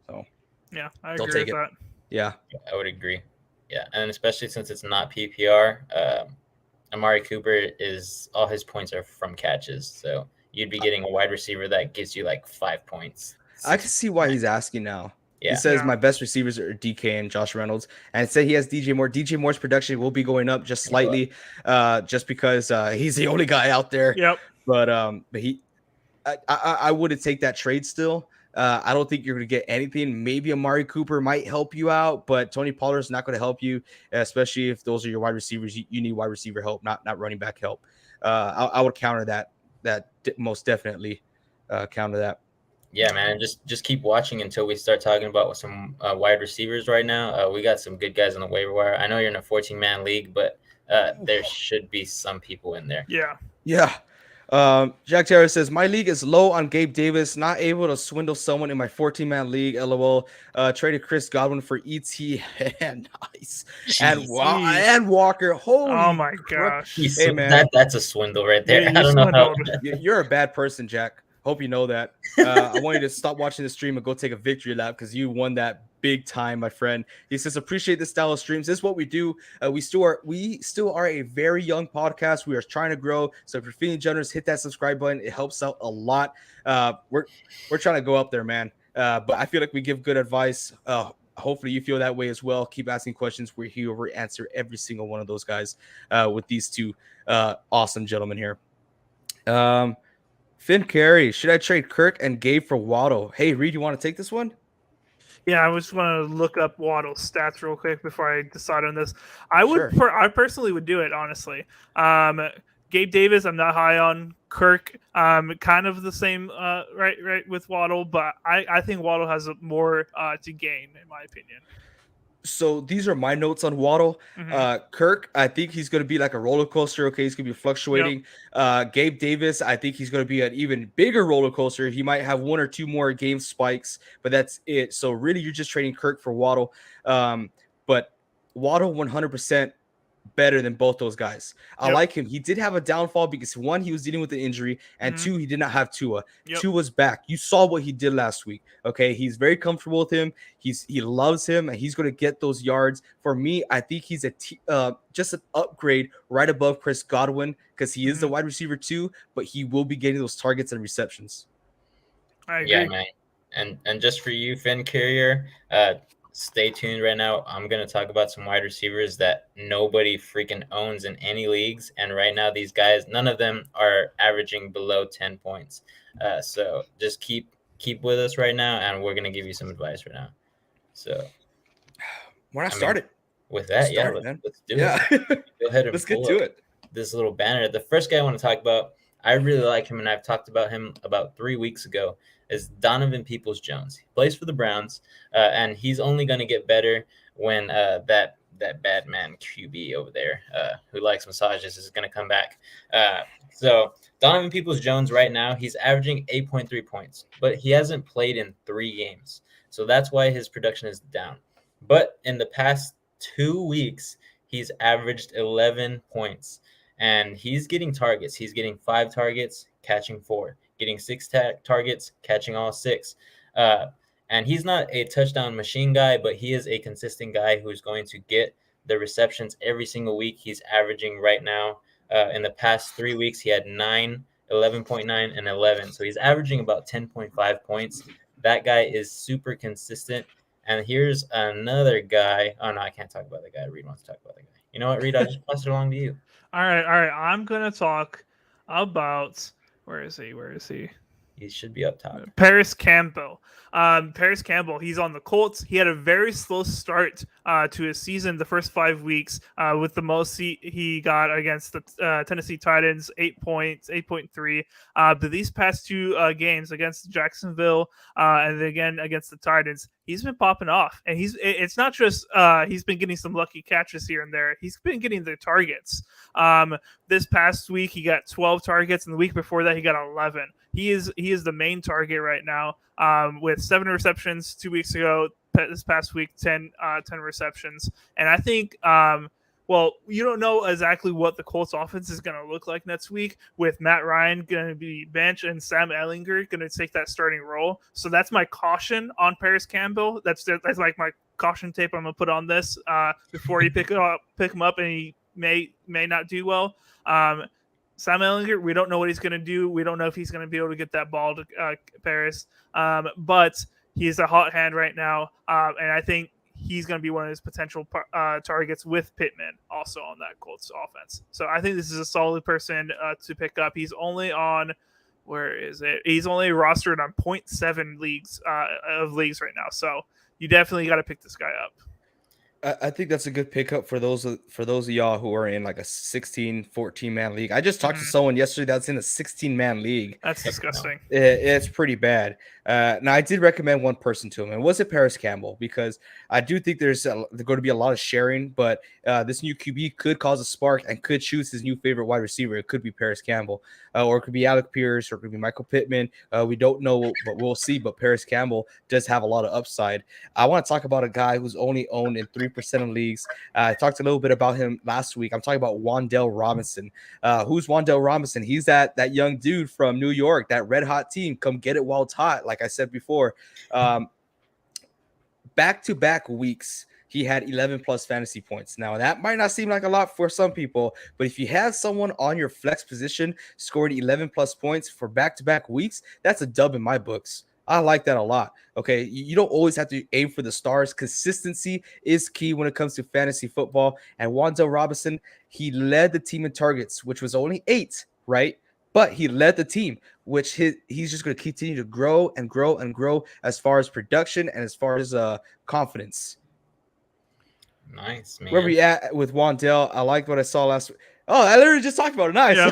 Speaker 1: So
Speaker 2: yeah, I agree with that.
Speaker 1: Yeah,
Speaker 3: I would agree. Yeah, and especially since it's not PPR, Amari Cooper is all his points are from catches. So you'd be getting a wide receiver that gives you like 5 points.
Speaker 1: I can see why he's asking now.
Speaker 3: Yeah.
Speaker 1: He says my best receivers are DK and Josh Reynolds, and it said he has DJ Moore. DJ Moore's production will be going up just slightly, just because he's the only guy out there.
Speaker 2: Yep.
Speaker 1: But I wouldn't take that trade still. I don't think you're going to get anything. Maybe Amari Cooper might help you out, but Tony Pollard is not going to help you, especially if those are your wide receivers. You need wide receiver help, not running back help. I would counter that. That most definitely counter that.
Speaker 3: Yeah, man. Just keep watching until we start talking about some wide receivers right now. We got some good guys on the waiver wire. I know you're in a 14-man league, but there should be some people in there.
Speaker 2: Yeah.
Speaker 1: Jack Terra says, my league is low on Gabe Davis, not able to swindle someone in my 14-man league. LOL. Traded Chris Godwin for ET. Nice. And Walker. Holy
Speaker 2: oh my gosh.
Speaker 1: Hey, man.
Speaker 3: That's a swindle right there.
Speaker 2: Yeah,
Speaker 3: I don't know how.
Speaker 1: You're a bad person, Jack. Hope you know that. I want you to stop watching the stream and go take a victory lap because you won that big time, my friend. He says, appreciate the style of streams. This is what we do. We still are a very young podcast. We are trying to grow. So if you're feeling generous, hit that subscribe button. It helps out a lot. We're trying to go up there, man. But I feel like we give good advice. Hopefully you feel that way as well. Keep asking questions. We're here to answer every single one of those guys with these two awesome gentlemen here. Finn Carey, should I trade Kirk and Gabe for Waddle? Hey, Reed, you want to take this one?
Speaker 2: Yeah, I just want to look up Waddle's stats real quick before I decide on this. I personally would do it, honestly. Gabe Davis, I'm not high on. Kirk, kind of the same, right with Waddle, but I think Waddle has more to gain, in my opinion.
Speaker 1: So these are my notes on Waddle.
Speaker 2: Mm-hmm.
Speaker 1: Kirk, I think he's going to be like a roller coaster. Okay, he's going to be fluctuating. Yep. Gabe Davis, I think he's going to be an even bigger roller coaster. He might have 1 or 2 more game spikes, but that's it. So really, you're just trading Kirk for Waddle. But Waddle 100% better than both those guys. I like him. He did have a downfall because 1, he was dealing with the injury, and 2, he did not have Tua. Tua's back. You saw what he did last week. Okay, he's very comfortable with him. He loves him, and he's going to get those yards. For me, I think he's just an upgrade right above Chris Godwin because he is the wide receiver too, but he will be getting those targets and receptions.
Speaker 2: I agree.
Speaker 3: Yeah, man. And just for you, Finn Carrier, stay tuned right now. I'm going to talk about some wide receivers that nobody freaking owns in any leagues. And right now, these guys, none of them are averaging below 10 points. So just keep with us right now, and we're going to give you some advice right now. So
Speaker 1: when I started
Speaker 3: with that, let's do it. Go ahead and
Speaker 1: let's get to it.
Speaker 3: This little banner. The first guy I want to talk about, I really like him, and I've talked about him about 3 weeks ago, is Donovan Peoples-Jones. He plays for the Browns, and he's only going to get better when that bad man QB over there who likes massages is going to come back. So Donovan Peoples-Jones right now, he's averaging 8.3 points, but he hasn't played in 3 games. So that's why his production is down. But in the past 2 weeks, he's averaged 11 points. And he's getting targets. He's getting 5 targets, catching 4. Getting 6 targets, catching all 6. And he's not a touchdown machine guy, but he is a consistent guy who's going to get the receptions every single week. He's averaging right now, in the past 3 weeks, he had 9, 11.9, and 11. So he's averaging about 10.5 points. That guy is super consistent. And here's another guy. Oh, no, I can't talk about the guy. Reed wants to talk about the guy. You know what, Reed? I'll just pass it along to you.
Speaker 2: All right. I'm going to talk about, where is he?
Speaker 3: He should be up top.
Speaker 2: Paris Campbell. Paris Campbell, he's on the Colts. He had a very slow start to his season, the first 5 weeks, with the most he got against the Tennessee Titans, 8 points, 8.3. But these past 2 games against Jacksonville and again against the Titans, he's been popping off. And it's not just he's been getting some lucky catches here and there. He's been getting the targets. This past week, he got 12 targets, and the week before that, he got 11. He is the main target right now, with 7 receptions 2 weeks ago. This past week, 10 receptions. And I think, well, you don't know exactly what the Colts offense is going to look like next week, with Matt Ryan going to be benched and Sam Ehlinger going to take that starting role. So that's my caution on Paris Campbell. That's like my caution tape I'm going to put on this before you pick him up, and he may not do well. Sam Ehlinger, we don't know what he's going to do. We don't know if he's going to be able to get that ball to Paris. But he's a hot hand right now. And I think he's going to be one of his potential targets with Pittman also on that Colts offense. So I think this is a solid person to pick up. He's only on, where is it? He's only rostered on 0.7 leagues right now. So you definitely got to pick this guy up.
Speaker 1: I think that's a good pickup for those of y'all who are in like a 16, 14-man league. I just talked to someone yesterday that's in a 16-man league.
Speaker 2: That's disgusting.
Speaker 1: It's pretty bad. Now, I did recommend one person to him, and was it Paris Campbell? Because I do think there's going to be a lot of sharing, but this new QB could cause a spark and could choose his new favorite wide receiver. It could be Paris Campbell, or it could be Alec Pierce, or it could be Michael Pittman. We don't know, but we'll see. But Paris Campbell does have a lot of upside. I want to talk about a guy who's only owned in 3% of leagues. I talked a little bit about him last week. I'm talking about Wan'Dale Robinson. Who's Wan'Dale Robinson? He's that young dude from New York, that red hot team. Come get it while it's hot. Like I said before, back-to-back weeks, he had 11 plus fantasy points. Now, that might not seem like a lot for some people, but if you have someone on your flex position scoring 11 plus points for back-to-back weeks, that's a dub in my books. I like that a lot. Okay, you don't always have to aim for the stars. Consistency is key when it comes to fantasy football. And Wan'Dale Robinson, he led the team in targets, which was only 8, right? But he led the team, which he's just going to continue to grow and grow and grow as far as production and as far as confidence.
Speaker 3: Nice, man.
Speaker 1: Where we at with Wan'Dale? I liked what I saw last week. Oh, I literally just talked about it. Nice.
Speaker 3: Yeah.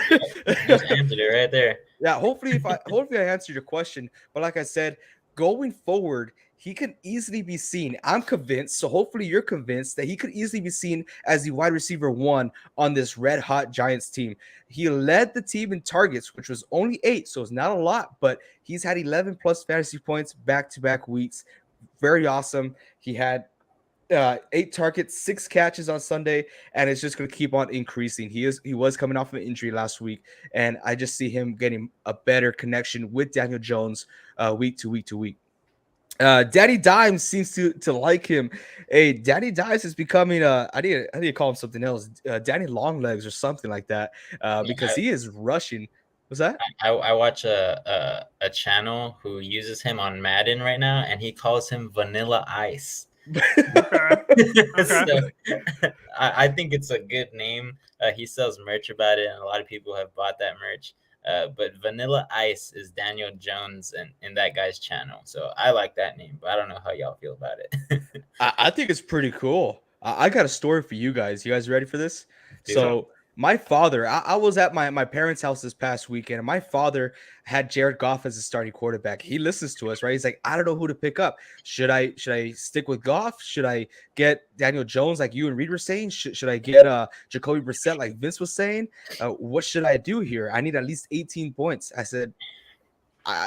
Speaker 3: Just answered it right there.
Speaker 1: Yeah, hopefully I answered your question. But like I said, going forward, he could easily be seen. I'm convinced, so hopefully you're convinced that he could easily be seen as the wide receiver 1 on this red hot Giants team. He led the team in targets, which was only 8, so it's not a lot, but he's had 11 plus fantasy points back-to-back weeks. Very awesome. He had 8 targets, 6 catches on Sunday, and it's just going to keep on increasing. He was coming off of an injury last week, and I just see him getting a better connection with Daniel Jones week to week. Danny Dimes seems to like him. Hey, Danny Dimes is becoming I need to call him something else, Danny Longlegs or something like that, because he is rushing. What's that?
Speaker 3: I watch a channel who uses him on Madden right now, and he calls him Vanilla Ice.
Speaker 2: Okay.
Speaker 3: So, I think it's a good name. He sells merch about it, and a lot of people have bought that merch. But Vanilla Ice is Daniel Jones in that guy's channel. So I like that name, but I don't know how y'all feel about it.
Speaker 1: I think it's pretty cool. I got a story for you guys. You guys ready for this? So my father, I was at my parents' house this past weekend, and my father had Jared Goff as a starting quarterback. He listens to us, right? He's like, I don't know who to pick up. Should I stick with Goff? Should I get Daniel Jones like you and Reed were saying? Should I get Jacoby Brissett like Vince was saying? What should I do here? I need at least 18 points. I said,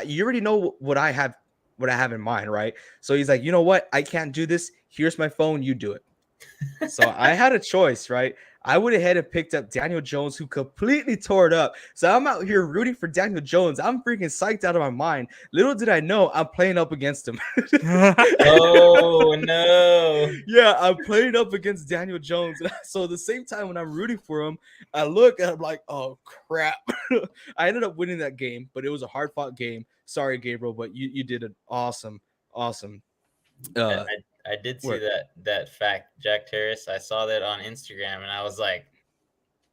Speaker 1: you already know what I have what I have in mind, right? So he's like, you know what? I can't do this. Here's my phone. You do it. So I had a choice, right? I went ahead and picked up Daniel Jones, who completely tore it up. So I'm out here rooting for Daniel Jones. I'm freaking psyched out of my mind. Little did I know I'm playing up against him.
Speaker 3: Oh no!
Speaker 1: Yeah, I'm playing up against Daniel Jones. So at the same time when I'm rooting for him, I look and I'm like, oh crap. I ended up winning that game, but it was a hard fought game. Sorry, Gabriel, but you did an awesome
Speaker 3: I,
Speaker 1: uh
Speaker 3: I did see
Speaker 1: work.
Speaker 3: that fact, Jack Terrace. I saw that on Instagram, and I was like,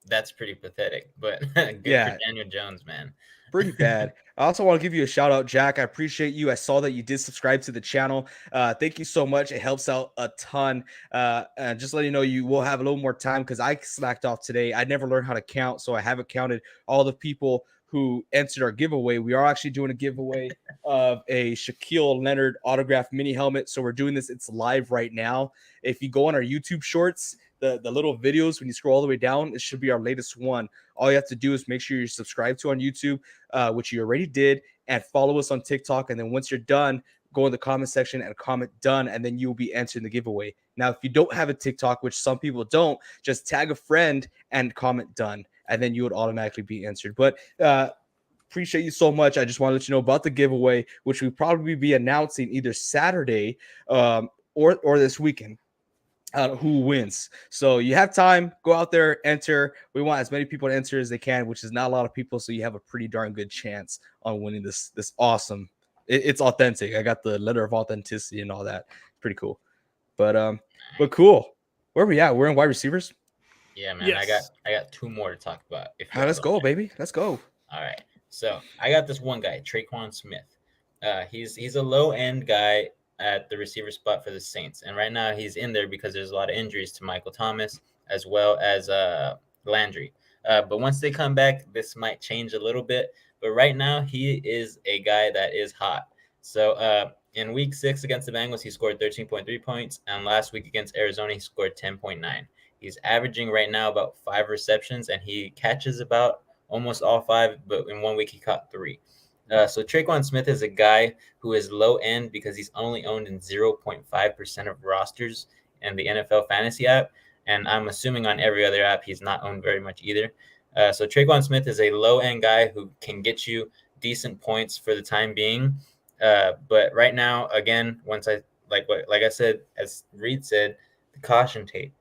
Speaker 3: "That's pretty pathetic." But good for
Speaker 1: Yeah,
Speaker 3: Daniel Jones, man.
Speaker 1: pretty bad. I also want to give you a shout out, Jack. I appreciate you. I saw that you did subscribe to the channel. Thank you so much. It helps out a ton. And just let you know, you will have a little more time because I slacked off today. I never learned how to count, so I haven't counted all the people who entered our giveaway. We are actually doing a giveaway of a Shaquille Leonard autographed mini helmet. So we're doing this. It's live right now. If you go on our YouTube shorts, the little videos, when you scroll all the way down, it should be our latest one. All you have to do is make sure you're subscribed to on YouTube, which you already did, and follow us on TikTok. And then once you're done, go in the comment section and comment done, and then you'll be entering the giveaway. Now, if you don't have a TikTok, which some people don't, just tag a friend and comment done, and then you would automatically be answered. But appreciate you so much. I just want to let you know about the giveaway, which we'll probably be announcing either Saturday or this weekend. Who wins. So you have time, go out there, enter. We want as many people to enter as they can, which is not a lot of people. So you have a pretty darn good chance on winning this awesome. It's authentic. I got the letter of authenticity and all that. Pretty cool. But cool. Where are we at? We're in wide receivers.
Speaker 3: Yeah, man.
Speaker 2: Yes.
Speaker 3: I got two more to talk about. If you
Speaker 1: Let's go, baby. Let's go.
Speaker 3: All right. So I got this one guy, Traquan Smith. He's a low end guy at the receiver spot for the Saints, and right now he's in there because there's a lot of injuries to Michael Thomas as well as Landry. But once they come back, this might change a little bit. But right now he is a guy that is hot. So in Week 6 against the Bengals, he scored 13.3 points, and last week against Arizona, he scored 10.9. He's averaging right now about 5 receptions, and he catches about almost all 5, but in 1 week he caught 3. So Traquan Smith is a guy who is low end because he's only owned in 0.5% of rosters in the NFL fantasy app. And I'm assuming on every other app, he's not owned very much either. So Traquan Smith is a low end guy who can get you decent points for the time being. But right now, again, once like I said, as Reed said, the caution tape.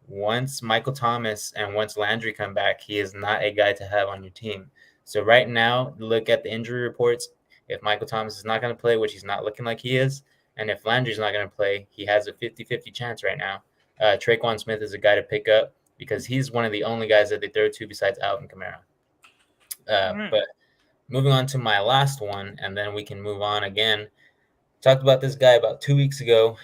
Speaker 3: Once Michael Thomas and once Landry come back, he is not a guy to have on your team. So right now, look at the injury reports. If Michael Thomas is not going to play, which he's not looking like he is, and if Landry's not going to play, he has a 50-50 chance right now. Traquan Smith is a guy to pick up because he's one of the only guys that they throw to besides Alvin Kamara. But moving on to my last one, and then we can move on again. Talked about this guy about 3 weeks ago,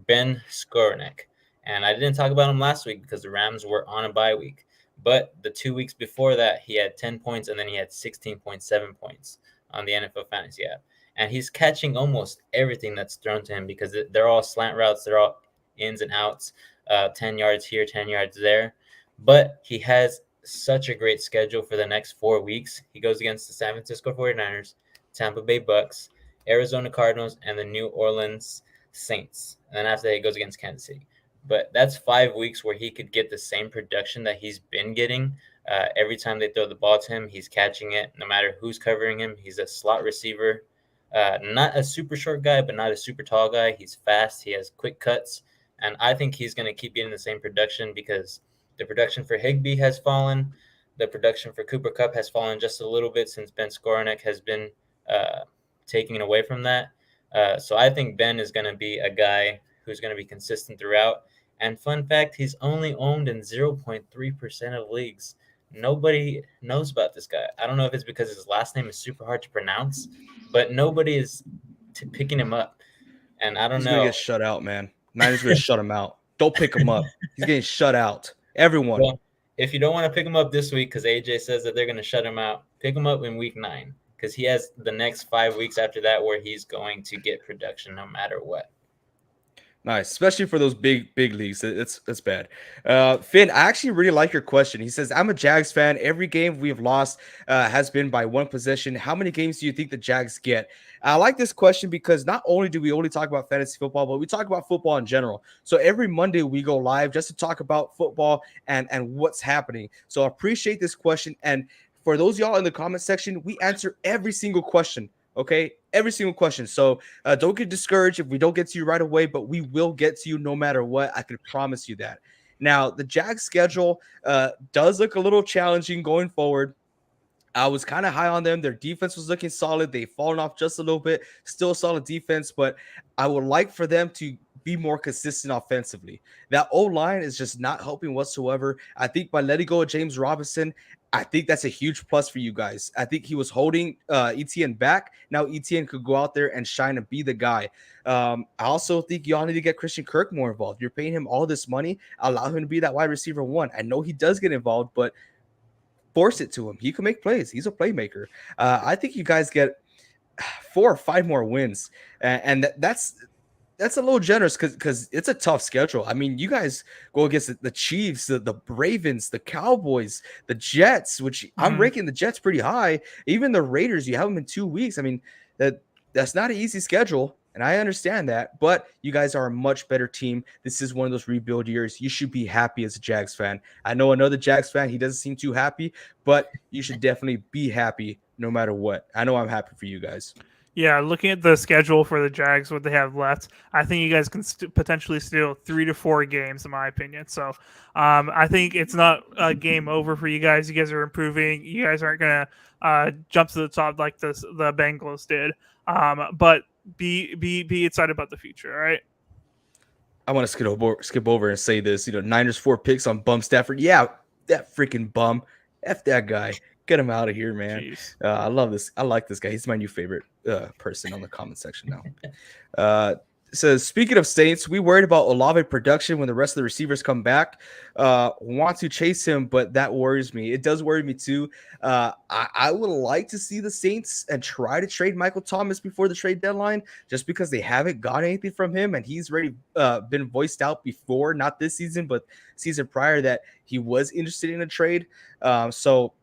Speaker 3: Ben Skowronek. And I didn't talk about him last week because the Rams were on a bye week. But the 2 weeks before that, he had 10 points, and then he had 16.7 points on the NFL Fantasy app. And he's catching almost everything that's thrown to him because they're all slant routes. They're all ins and outs, 10 yards here, 10 yards there. But he has such a great schedule for the next 4 weeks. He goes against the San Francisco 49ers, Tampa Bay Bucks, Arizona Cardinals, and the New Orleans Saints. And then after that, he goes against Kansas City. But that's 5 weeks where he could get the same production that he's been getting. Every time they throw the ball to him, he's catching it. No matter who's covering him, he's a slot receiver. Not a super short guy, but not a super tall guy. He's fast. He has quick cuts. And I think he's going to keep getting the same production because the production for Higbee has fallen. The production for Cooper Kupp has fallen just a little bit since Ben Skowronek has been taking away from that. So I think Ben is going to be a guy who's going to be consistent throughout. And fun fact, he's only owned in 0.3% of leagues. Nobody knows about this guy. I don't know if it's because his last name is super hard to pronounce, but nobody is picking him up. And I don't know.
Speaker 1: He's going to get shut out, man. Niners going to shut him out. Don't pick him up. He's getting shut out. Everyone.
Speaker 3: Well, if you don't want to pick him up this week because AJ says that they're going to shut him out, pick him up in week 9 because he has the next 5 weeks after that where he's going to get production no matter what.
Speaker 1: Nice, especially for those big leagues. It's bad. Finn, I actually really like your question. He says, "I'm a Jags fan. Every game we've lost has been by one possession. How many games do you think the Jags get?" I like this question because not only do we only talk about fantasy football, but we talk about football in general. So every Monday we go live just to talk about football and what's happening. So I appreciate this question. And for those y'all in the comment section, we answer every single question. Okay, every single question. So don't get discouraged if we don't get to you right away, but we will get to you no matter what. I can promise you that. Now, the Jags schedule does look a little challenging going forward. I was kind of high on them. Their defense was looking solid. They've fallen off just a little bit. Still solid defense, but I would like for them to be more consistent offensively. That O line is just not helping whatsoever. I think by letting go of James Robinson, I think that's a huge plus for you guys. I think he was holding ETN back. Now ETN could go out there and shine and be the guy. I also think y'all need to get Christian Kirk more involved. You're paying him all this money. Allow him to be that wide receiver one. I know he does get involved, but force it to him. He can make plays. He's a playmaker. I think you guys get 4 or 5 more wins, and that's a little generous because it's a tough schedule. I mean, you guys go against the Chiefs, the Ravens, the Cowboys, the Jets, which I'm ranking the Jets pretty high. Even the Raiders, you have them in 2 weeks. I mean, that's not an easy schedule. And I understand that, but you guys are a much better team. This is one of those rebuild years. You should be happy as a Jags fan. I know another Jags fan, he doesn't seem too happy, but you should definitely be happy no matter what. I know I'm happy for you guys.
Speaker 2: Yeah, looking at the schedule for the Jags, what they have left, I think you guys can potentially steal 3 to 4 games, in my opinion. So I think it's not a game over for you guys. You guys are improving. You guys aren't going to jump to the top like the Bengals did. But be excited about the future, all right?
Speaker 1: I want to skip over and say this. Niners 4 picks on Bum Stafford. Yeah, that freaking bum. F that guy. Get him out of here, man. I love this. I like this guy. He's my new favorite person on the comment section now. So speaking of Saints, we worried about Olave production when the rest of the receivers come back. Want to chase him, but that worries me. It does worry me too. I would like to see the Saints and try to trade Michael Thomas before the trade deadline, just because they haven't got anything from him, and he's already been voiced out before, not this season, but season prior, that he was interested in a trade. So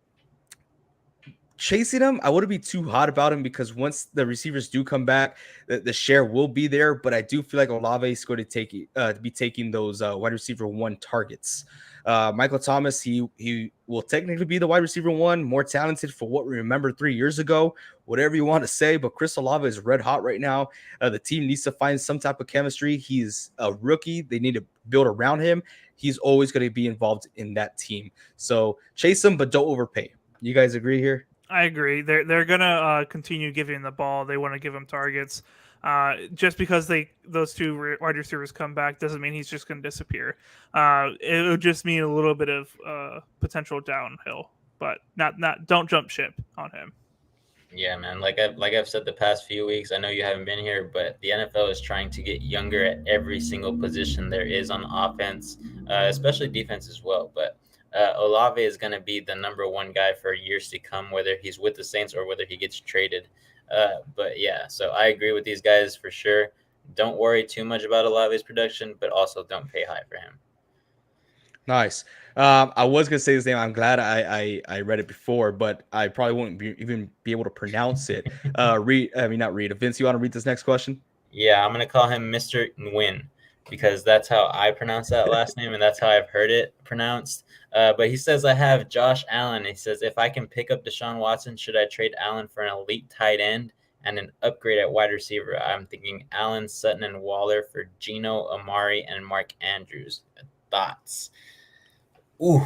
Speaker 1: chasing him, I wouldn't be too hot about him because once the receivers do come back, the share will be there. But I do feel like Olave is going to be taking those wide receiver 1 targets. Michael Thomas, he will technically be the wide receiver 1, more talented for what we remember 3 years ago. Whatever you want to say, but Chris Olave is red hot right now. The team needs to find some type of chemistry. He's a rookie. They need to build around him. He's always going to be involved in that team. So chase him, but don't overpay. You guys agree here?
Speaker 2: I agree. They're gonna continue giving the ball. They want to give him targets. Just because those 2 wide receivers come back doesn't mean he's just gonna disappear. It would just mean a little bit of potential downhill, but not don't jump ship on him.
Speaker 3: Yeah, man. Like I've said the past few weeks, I know you haven't been here, but the NFL is trying to get younger at every single position there is on offense, especially defense as well. But Olave is going to be the number 1 guy for years to come, whether he's with the Saints or whether he gets traded. But yeah, so I agree with these guys for sure. Don't worry too much about Olave's production, but also don't pay high for him.
Speaker 1: Nice. I was gonna say his name. I'm glad I read it before, but I probably won't even be able to pronounce it. Not read. Vince, you want to read this next question?
Speaker 3: Yeah, I'm gonna call him Mr. Nguyen because that's how I pronounce that last name, and that's how I've heard it pronounced. But he says, I have Josh Allen. He says, if I can pick up Deshaun Watson, should I trade Allen for an elite tight end and an upgrade at wide receiver? I'm thinking Allen, Sutton, and Waller for Geno, Amari, and Mark Andrews. Thoughts? Ooh.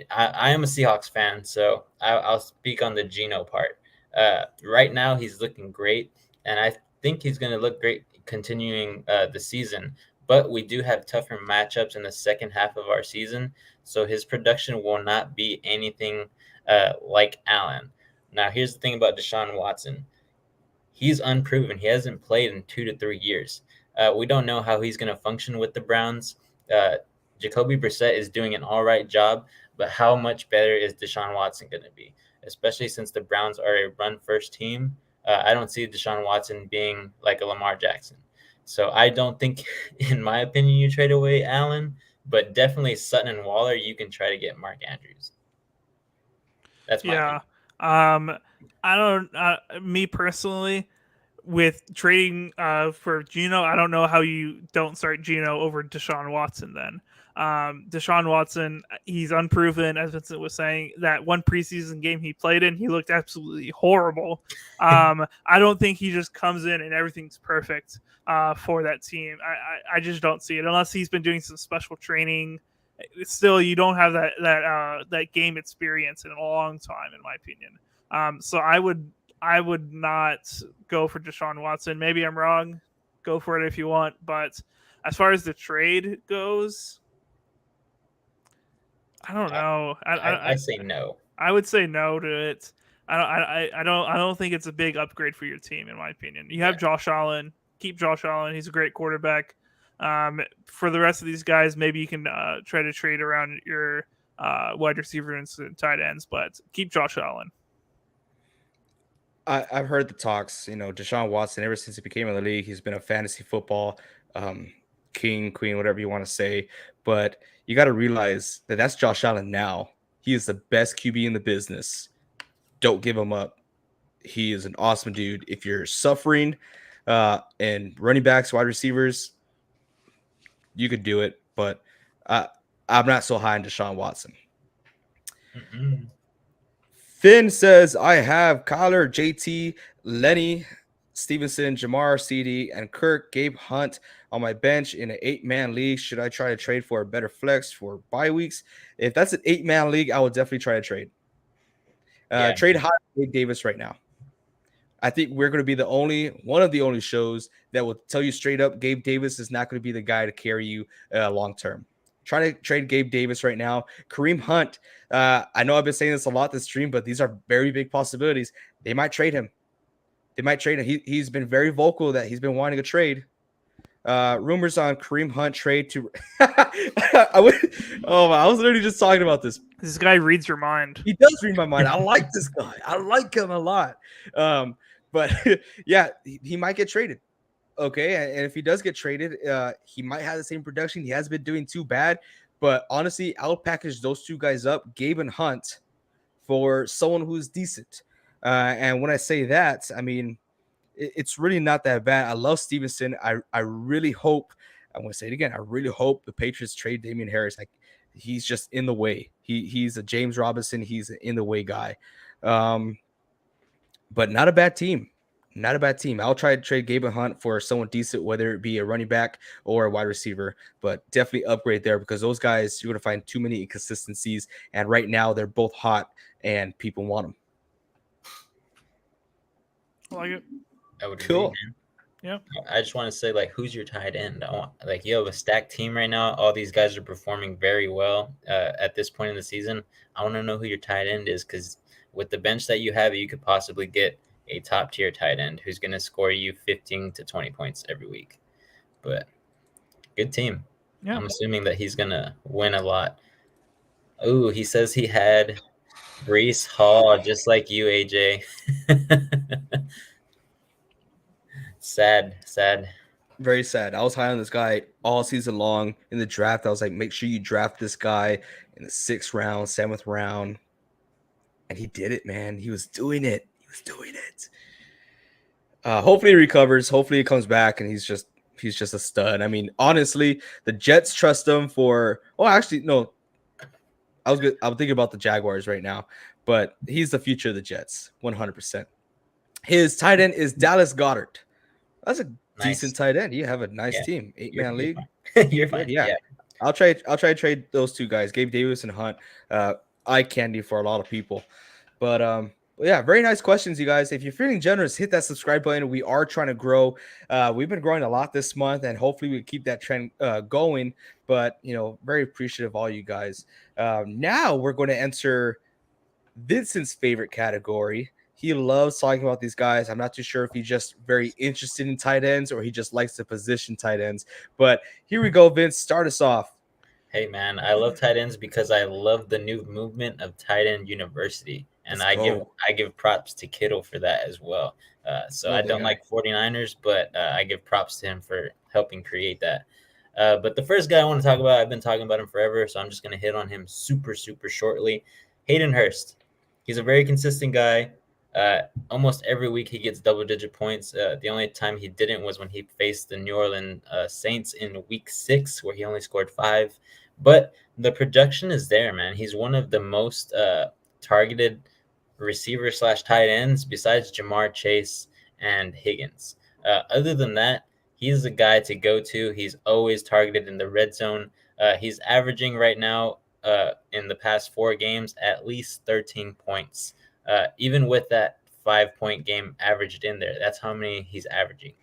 Speaker 3: I am a Seahawks fan, so I'll speak on the Geno part. Right now, he's looking great, and I think he's going to look great continuing the season. But we do have tougher matchups in the second half of our season, so his production will not be anything like Allen. Now, here's the thing about Deshaun Watson. He's unproven. He hasn't played in 2 to 3 years. We don't know how he's going to function with the Browns. Jacoby Brissett is doing an all right job, but how much better is Deshaun Watson going to be, especially since the Browns are a run-first team? I don't see Deshaun Watson being like a Lamar Jackson. So I don't think, in my opinion, you trade away Allen, but definitely Sutton and Waller, you can try to get Mark Andrews. That's my opinion.
Speaker 2: I don't. Me personally, with trading for Geno, I don't know how you don't start Geno over Deshaun Watson then. Deshaun Watson, he's unproven, as Vincent was saying. That one preseason game he played in, he looked absolutely horrible. I don't think he just comes in and everything's perfect for that team. I just don't see it unless he's been doing some special training. Still, you don't have that game experience in a long time, in my opinion. So I would not go for Deshaun Watson. Maybe I'm wrong. Go for it if you want. But as far as the trade goes, I don't know.
Speaker 3: I say no.
Speaker 2: I would say no to it. I don't think it's a big upgrade for your team, in my opinion. You have Josh Allen. Keep Josh Allen. He's a great quarterback. For the rest of these guys, maybe you can try to trade around your wide receiver and tight ends, but keep Josh Allen.
Speaker 1: I've heard the talks. Deshaun Watson, ever since he became in the league, he's been a fantasy football king, queen, whatever you want to say. But you got to realize that that's Josh Allen now. He is the best QB in the business. Don't give him up. He is an awesome dude. If you're suffering and running backs, wide receivers, you could do it. But I'm not so high on Deshaun Watson.
Speaker 3: Mm-mm.
Speaker 1: Finn says, I have Kyler, JT, Lenny, Stevenson, Jamar, CD, and Kirk, Gabe Hunt on my bench in an 8-man league. Should I try to trade for a better flex for bye weeks? If that's an 8-man league, I would definitely try to trade. Trade high Gabe Davis right now. I think we're going to be one of the only shows that will tell you straight up Gabe Davis is not going to be the guy to carry you long term. Try to trade Gabe Davis right now. Kareem Hunt, I know I've been saying this a lot this stream, but these are very big possibilities. They might trade him. He's been very vocal that he's been wanting a trade. Rumors on Kareem Hunt trade to I was literally just talking about this.
Speaker 2: This guy reads your mind.
Speaker 1: He does read my mind. I like this guy. I like him a lot. But yeah, he might get traded. Okay, and if he does get traded, he might have the same production. He hasn't been doing too bad, but honestly, I'll package those two guys up, Gabe and Hunt, for someone who's decent. And when I say that, I mean it's really not that bad. I love Stevenson. I really hope. I'm going to say it again. I really hope the Patriots trade Damian Harris. Like he's just in the way. He's a James Robinson. He's an in the way guy. But not a bad team. Not a bad team. I'll try to trade Gabe and Hunt for someone decent, whether it be a running back or a wide receiver, but definitely upgrade there because those guys, you're going to find too many inconsistencies. And right now they're both hot and people want them.
Speaker 2: I like it.
Speaker 3: I would
Speaker 1: Cool.
Speaker 3: agree, man.
Speaker 2: Yeah.
Speaker 3: I just want to say, who's your tight end? You have a stacked team right now. All these guys are performing very well at this point in the season. I want to know who your tight end is because with the bench that you have, you could possibly get a top-tier tight end who's going to score you 15 to 20 points every week. But good team. Yeah. I'm assuming that he's going to win a lot. Oh, he says he had Breece Hall, just like you, AJ. Sad.
Speaker 1: Very sad. I was high on this guy all season long in the draft. I was like, make sure you draft this guy in the 6th round, 7th round. And he did it, man. He was doing it. Hopefully he recovers. Hopefully he comes back and he's just a stud. I mean, honestly, the Jets trust him for. Oh, actually, no. I'm thinking about the Jaguars right now, but he's the future of the Jets, 100%. His tight end is Dallas Goedert. That's a decent tight end. You have a nice team, 8-man league.
Speaker 3: You're fine. Yeah.
Speaker 1: I'll try to trade those two guys, Gabe Davis and Hunt. Eye candy for a lot of people, but yeah, very nice questions, you guys. If you're feeling generous, hit that subscribe button. We are trying to grow. We've been growing a lot this month, and hopefully we keep that trend going. But very appreciative of all you guys. Now we're going to enter Vincent's favorite category. He loves talking about these guys. I'm not too sure if he's just very interested in tight ends or he just likes to position tight ends. But here we go, Vince. Start us off.
Speaker 3: Hey, man, I love tight ends because I love the new movement of tight end university. And I give props to Kittle for that as well. So
Speaker 1: Love
Speaker 3: I
Speaker 1: that
Speaker 3: don't
Speaker 1: guy.
Speaker 3: like 49ers, but I give props to him for helping create that. But the first guy I want to talk about, I've been talking about him forever, so I'm just going to hit on him super, super shortly. Hayden Hurst. He's a very consistent guy. Almost every week he gets double-digit points. The only time he didn't was when he faced the New Orleans Saints in Week 6, where he only scored 5. But the production is there, man. He's one of the most targeted receivers / tight ends besides Jamar Chase and Higgins. Other than that, he's the guy to go to. He's always targeted in the red zone. He's averaging right now in the past 4 games at least 13 points. Even with that 5-point game averaged in there, that's how many he's averaging.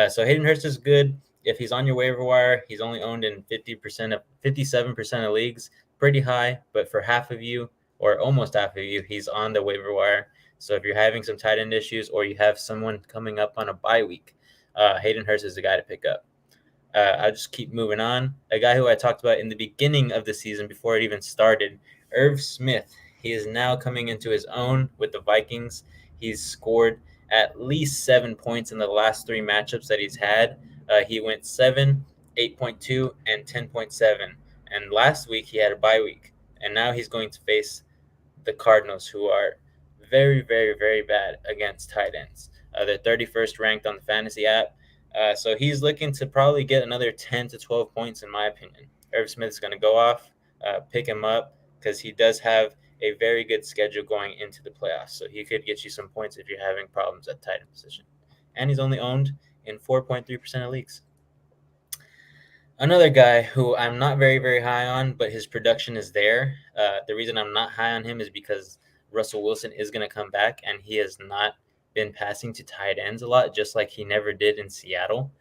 Speaker 3: So Hayden Hurst is good. If he's on your waiver wire, he's only owned in 57% of leagues, pretty high. But for half of you, or almost half of you, he's on the waiver wire. So if you're having some tight end issues, or you have someone coming up on a bye week, Hayden Hurst is the guy to pick up. I'll just keep moving on. A guy who I talked about in the beginning of the season before it even started, Irv Smith. He is now coming into his own with the Vikings. He's scored at least 7 points in the last 3 matchups that he's had. He went 7, 8.2, and 10.7. And last week he had a bye week. And now he's going to face the Cardinals, who are very, very, very bad against tight ends. They're 31st ranked on the fantasy app. So he's looking to probably get another 10 to 12 points, in my opinion. Irv Smith is going to go off, pick him up, because he does have a very good schedule going into the playoffs. So he could get you some points if you're having problems at tight end position. And he's only owned in 4.3% of leagues. Another guy who I'm not very, very high on, but his production is there. The reason I'm not high on him is because Russell Wilson is going to come back, and he has not been passing to tight ends a lot, just like he never did in Seattle.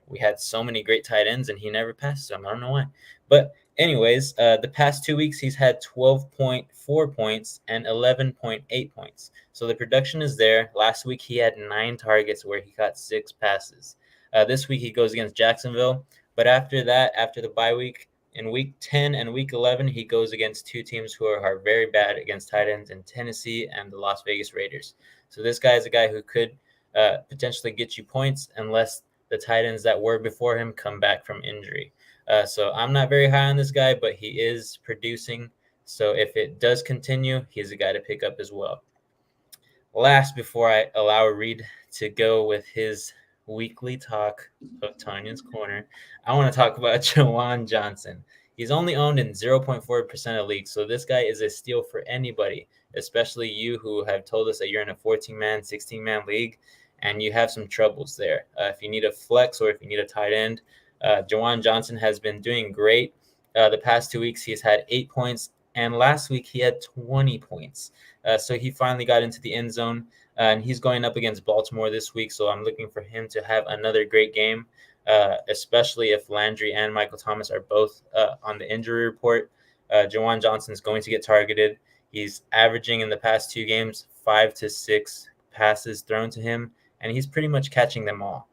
Speaker 3: We had so many great tight ends, and he never passed them. I don't know why. But anyways, the past 2 weeks, he's had 12.4 points and 11.8 points. So the production is there. Last week, he had 9 targets where he caught 6 passes. This week, he goes against Jacksonville. But after that, after the bye week, in Week 10 and Week 11, he goes against 2 teams who are very bad against tight ends in Tennessee and the Las Vegas Raiders. So this guy is a guy who could potentially get you points unless the tight ends that were before him come back from injury. So I'm not very high on this guy, but he is producing. So if it does continue, he's a guy to pick up as well. Last, before I allow Reed to go with his weekly talk of Tanya's Corner, I want to talk about Juwan Johnson. He's only owned in 0.4% of leagues, so this guy is a steal for anybody, especially you who have told us that you're in a 14-man, 16-man league, and you have some troubles there. If you need a flex or if you need a tight end, Juwan Johnson has been doing great. The past 2 weeks, he's had 8 points, and last week he had 20 points. So he finally got into the end zone, and he's going up against Baltimore this week, so I'm looking for him to have another great game. Especially if Landry and Michael Thomas are both on the injury report. Juwan Johnson is going to get targeted. He's averaging in the past 2 games 5 to 6 passes thrown to him, and he's pretty much catching them all.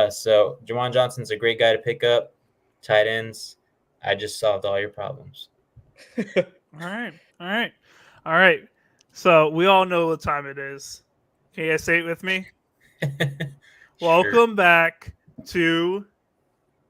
Speaker 3: So Juwan Johnson's a great guy to pick up. Tight ends, I just solved all your problems.
Speaker 2: All right. So we all know what time it is. Can you guys say it with me? Welcome back to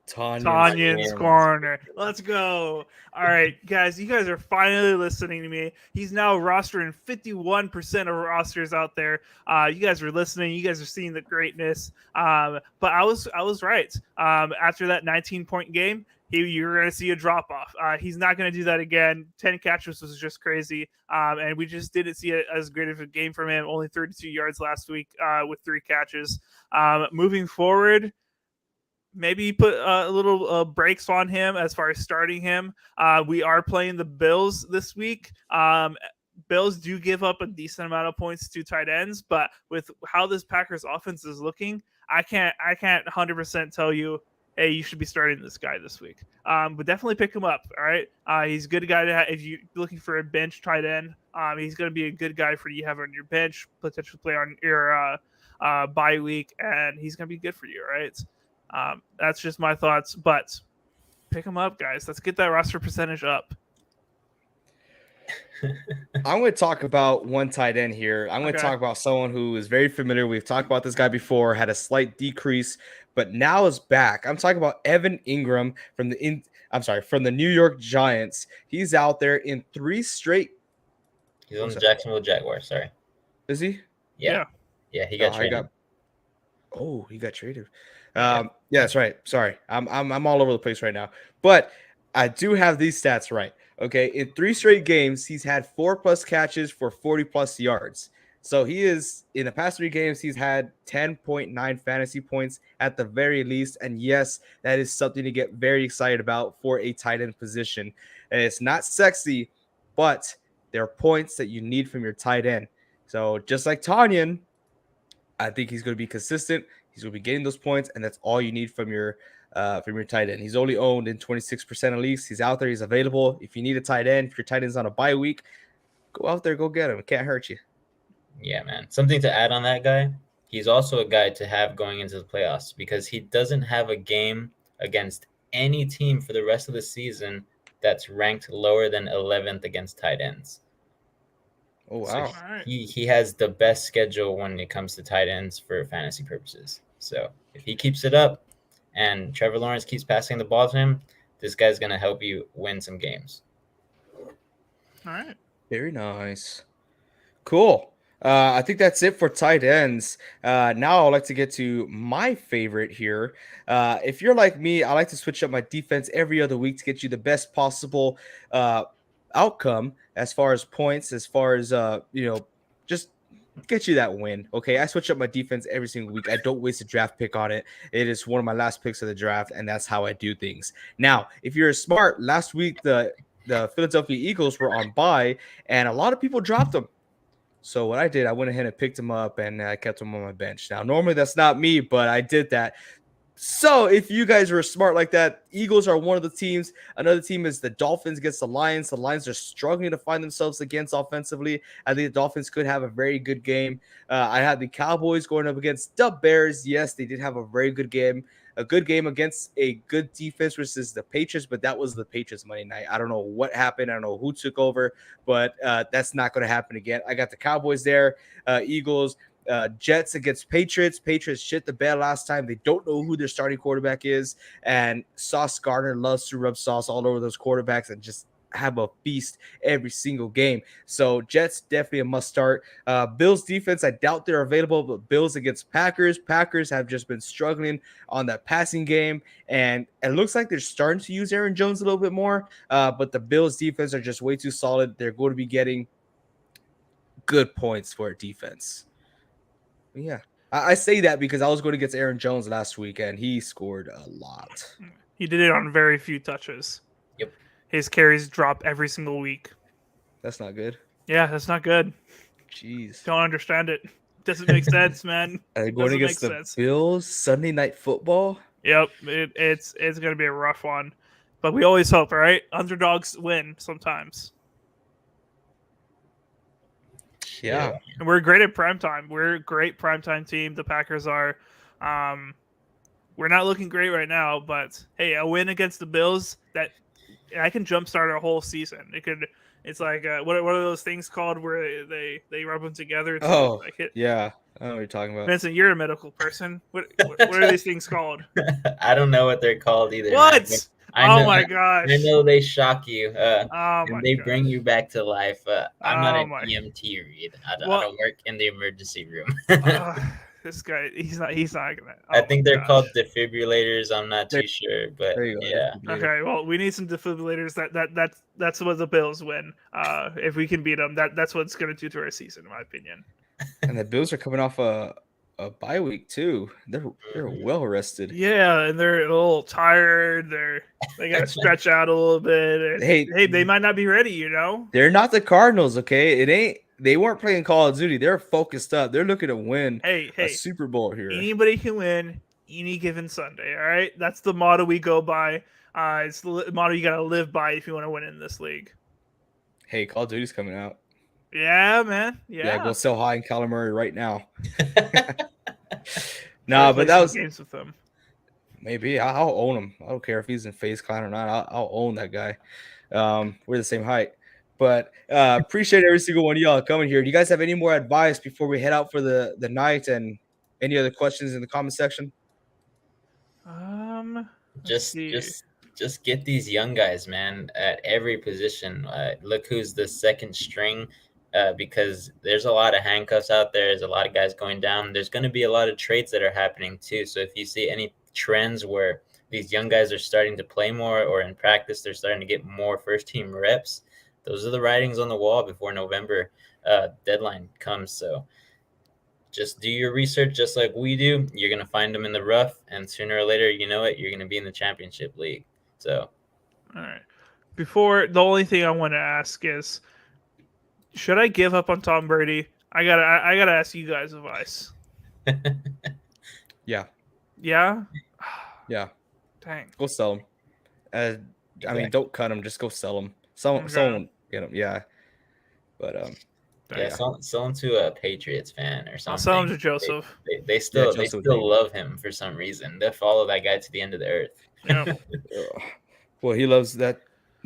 Speaker 2: Tanya's Corner. Let's go. All right, guys, you guys are finally listening to me. He's now rostering 51% of rosters out there. You guys are listening. You guys are seeing the greatness. But I was right. After that 19-point game, you're going to see a drop off. He's not going to do that again. 10 catches was just crazy. And we just didn't see it as great of a game from him. Only 32 yards last week with 3 catches. Moving forward, maybe put a little brakes on him as far as starting him. We are playing the Bills this week. Bills do give up a decent amount of points to tight ends, but with how this Packers offense is looking, I can't 100% tell you, hey, you should be starting this guy this week. But definitely pick him up. All right, he's a good guy to have if you're looking for a bench tight end. He's going to be a good guy for you to have on your bench, potentially play on your bye week, and he's going to be good for you. All right. That's just my thoughts, but pick them up, guys. Let's get that roster percentage up.
Speaker 1: I'm going to talk about one tight end here. I'm going to talk about someone who is very familiar. We've talked about this guy before, had a slight decrease, but now is back. I'm talking about Evan Ingram from the New York Giants. He's out there in 3 straight.
Speaker 3: He's on the Jacksonville Jaguars. Sorry.
Speaker 1: Is he?
Speaker 3: Yeah. He got traded.
Speaker 1: He got traded. Yeah, that's right. Sorry, I'm all over the place right now, but I do have these stats right. Okay, in 3 straight games, he's had 4+ catches for 40+ yards. So he is in the past 3 games, he's had 10.9 fantasy points at the very least. And yes, that is something to get very excited about for a tight end position. And it's not sexy, but there are points that you need from your tight end. So just like Tanyan, I think he's going to be consistent. He's going to be getting those points, and that's all you need from your tight end. He's only owned in 26% of leagues. He's out there. He's available. If you need a tight end, if your tight end's on a bye week, go out there, go get him. It can't hurt you.
Speaker 3: Yeah, man. Something to add on that guy. He's also a guy to have going into the playoffs because he doesn't have a game against any team for the rest of the season that's ranked lower than 11th against tight ends.
Speaker 1: Oh, wow.
Speaker 3: So he has the best schedule when it comes to tight ends for fantasy purposes. So if he keeps it up and Trevor Lawrence keeps passing the ball to him, this guy's going to help you win some games.
Speaker 2: All right.
Speaker 1: Very nice. Cool. I think that's it for tight ends. Now I'd like to get to my favorite here. If you're like me, I like to switch up my defense every other week to get you the best possible outcome as far as points, as far as just get you that win. Okay, I switch up my defense every single week. I don't waste a draft pick on it. It is one of my last picks of the draft, and that's how I do things. Now, if you're smart, last week the Philadelphia Eagles were on bye, and a lot of people dropped them. So what I did, I went ahead and picked him up, and I kept him on my bench. Now, normally that's not me, but I did that. So if you guys were smart like that, Eagles are one of the teams. Another team is the Dolphins against the Lions. The Lions are struggling to find themselves against offensively. I think the Dolphins could have a very good game. I had the Cowboys going up against the Bears. Yes, they did have a very good game. A good game against a good defense versus the Patriots, but that was the Patriots Monday night. I don't know what happened. I don't know who took over, but that's not going to happen again. I got the Cowboys there, Eagles. Jets against Patriots. Patriots shit the bed last time. They don't know who their starting quarterback is. And Sauce Gardner loves to rub sauce all over those quarterbacks and just have a feast every single game. So Jets definitely a must start. Bills defense, I doubt they're available, but Bills against Packers. Packers have just been struggling on that passing game. And it looks like they're starting to use Aaron Jones a little bit more. But the Bills defense are just way too solid. They're going to be getting good points for a defense. Yeah, I say that because I was going against Aaron Jones last week, and he scored a lot.
Speaker 2: He did it on very few touches.
Speaker 3: Yep.
Speaker 2: His carries drop every single week.
Speaker 1: That's not good.
Speaker 2: Yeah, that's not good.
Speaker 1: Jeez.
Speaker 2: Don't understand it. Doesn't make sense, man.
Speaker 1: Going against the Bills, Sunday Night Football?
Speaker 2: Yep, it's going to be a rough one. But we always hope, right? Underdogs win sometimes.
Speaker 1: Yeah.
Speaker 2: And we're great at primetime. We're a great primetime team. The Packers are. We're not looking great right now, but hey, a win against the Bills, that I can jumpstart a whole season. It's like what are those things called where they rub them together?
Speaker 1: Yeah. I know what you're talking about.
Speaker 2: Vincent, you're a medical person. What are these things called?
Speaker 3: I don't know what they're called either.
Speaker 2: What? Oh my gosh!
Speaker 3: I know they shock you.
Speaker 2: And
Speaker 3: they bring you back to life. I'm not an EMT read. I don't work in the emergency room.
Speaker 2: This guy, he's not gonna.
Speaker 3: I think they're called defibrillators. I'm not too sure, but yeah.
Speaker 2: Okay, well, we need some defibrillators. That's what the Bills win. If we can beat them, that's what it's gonna do to our season, in my opinion.
Speaker 1: And the Bills are coming off a bye week too. They're well rested.
Speaker 2: Yeah, and they're a little tired. They got to stretch out a little bit. Hey, they might not be ready. You know,
Speaker 1: they're not the Cardinals. Okay, they weren't playing Call of Duty. They're focused up. They're looking to win a Super Bowl here.
Speaker 2: Anybody can win any given Sunday. All right, that's the motto we go by. It's the motto you got to live by if you want to win in this league.
Speaker 1: Hey, Call of Duty's coming out.
Speaker 2: Yeah, man. Yeah,
Speaker 1: go sell high in Kyler Murray right now. No, but that was
Speaker 2: games with them.
Speaker 1: Maybe I'll own him. I don't care if he's in FaZe Clan or not. I'll own that guy. We're the same height. But appreciate every single one of y'all coming here. Do you guys have any more advice before we head out for the night, and any other questions in the comment section?
Speaker 3: Just get these young guys, man, at every position. Look who's the second string, because there's a lot of handcuffs out there. There's a lot of guys going down. There's going to be a lot of trades that are happening too. So if you see any trends where these young guys are starting to play more, or in practice they're starting to get more first team reps, those are the writings on the wall before November deadline comes. So just do your research just like we do. You're going to find them in the rough, and sooner or later, you know it, you're going to be in the championship league. So,
Speaker 2: all right. Before, the only thing I want to ask is, should I give up on Tom Brady? I gotta ask you guys advice.
Speaker 1: Yeah.
Speaker 2: Yeah?
Speaker 1: Yeah.
Speaker 2: Dang.
Speaker 1: Go sell him. I mean, don't cut him. Just go sell him. Someone get him. Yeah. But
Speaker 3: yeah, sell him to a Patriots fan or something.
Speaker 2: I'll sell him to Joseph.
Speaker 3: They still love him for some reason. They'll follow that guy to the end of the earth.
Speaker 2: Yeah.
Speaker 1: Well, he loves that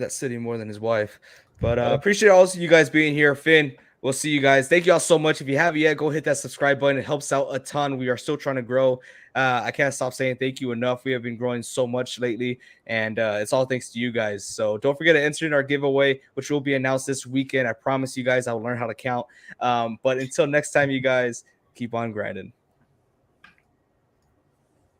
Speaker 1: city more than his wife. But appreciate all of you guys being here. Finn, we'll see you guys. Thank you all so much. If you haven't yet, go hit that subscribe button. It helps out a ton. We are still trying to grow. I can't stop saying thank you enough. We have been growing so much lately, and it's all thanks to you guys. So don't forget to enter in our giveaway, which will be announced this weekend. I promise you guys I will learn how to count. But until next time, you guys, keep on grinding.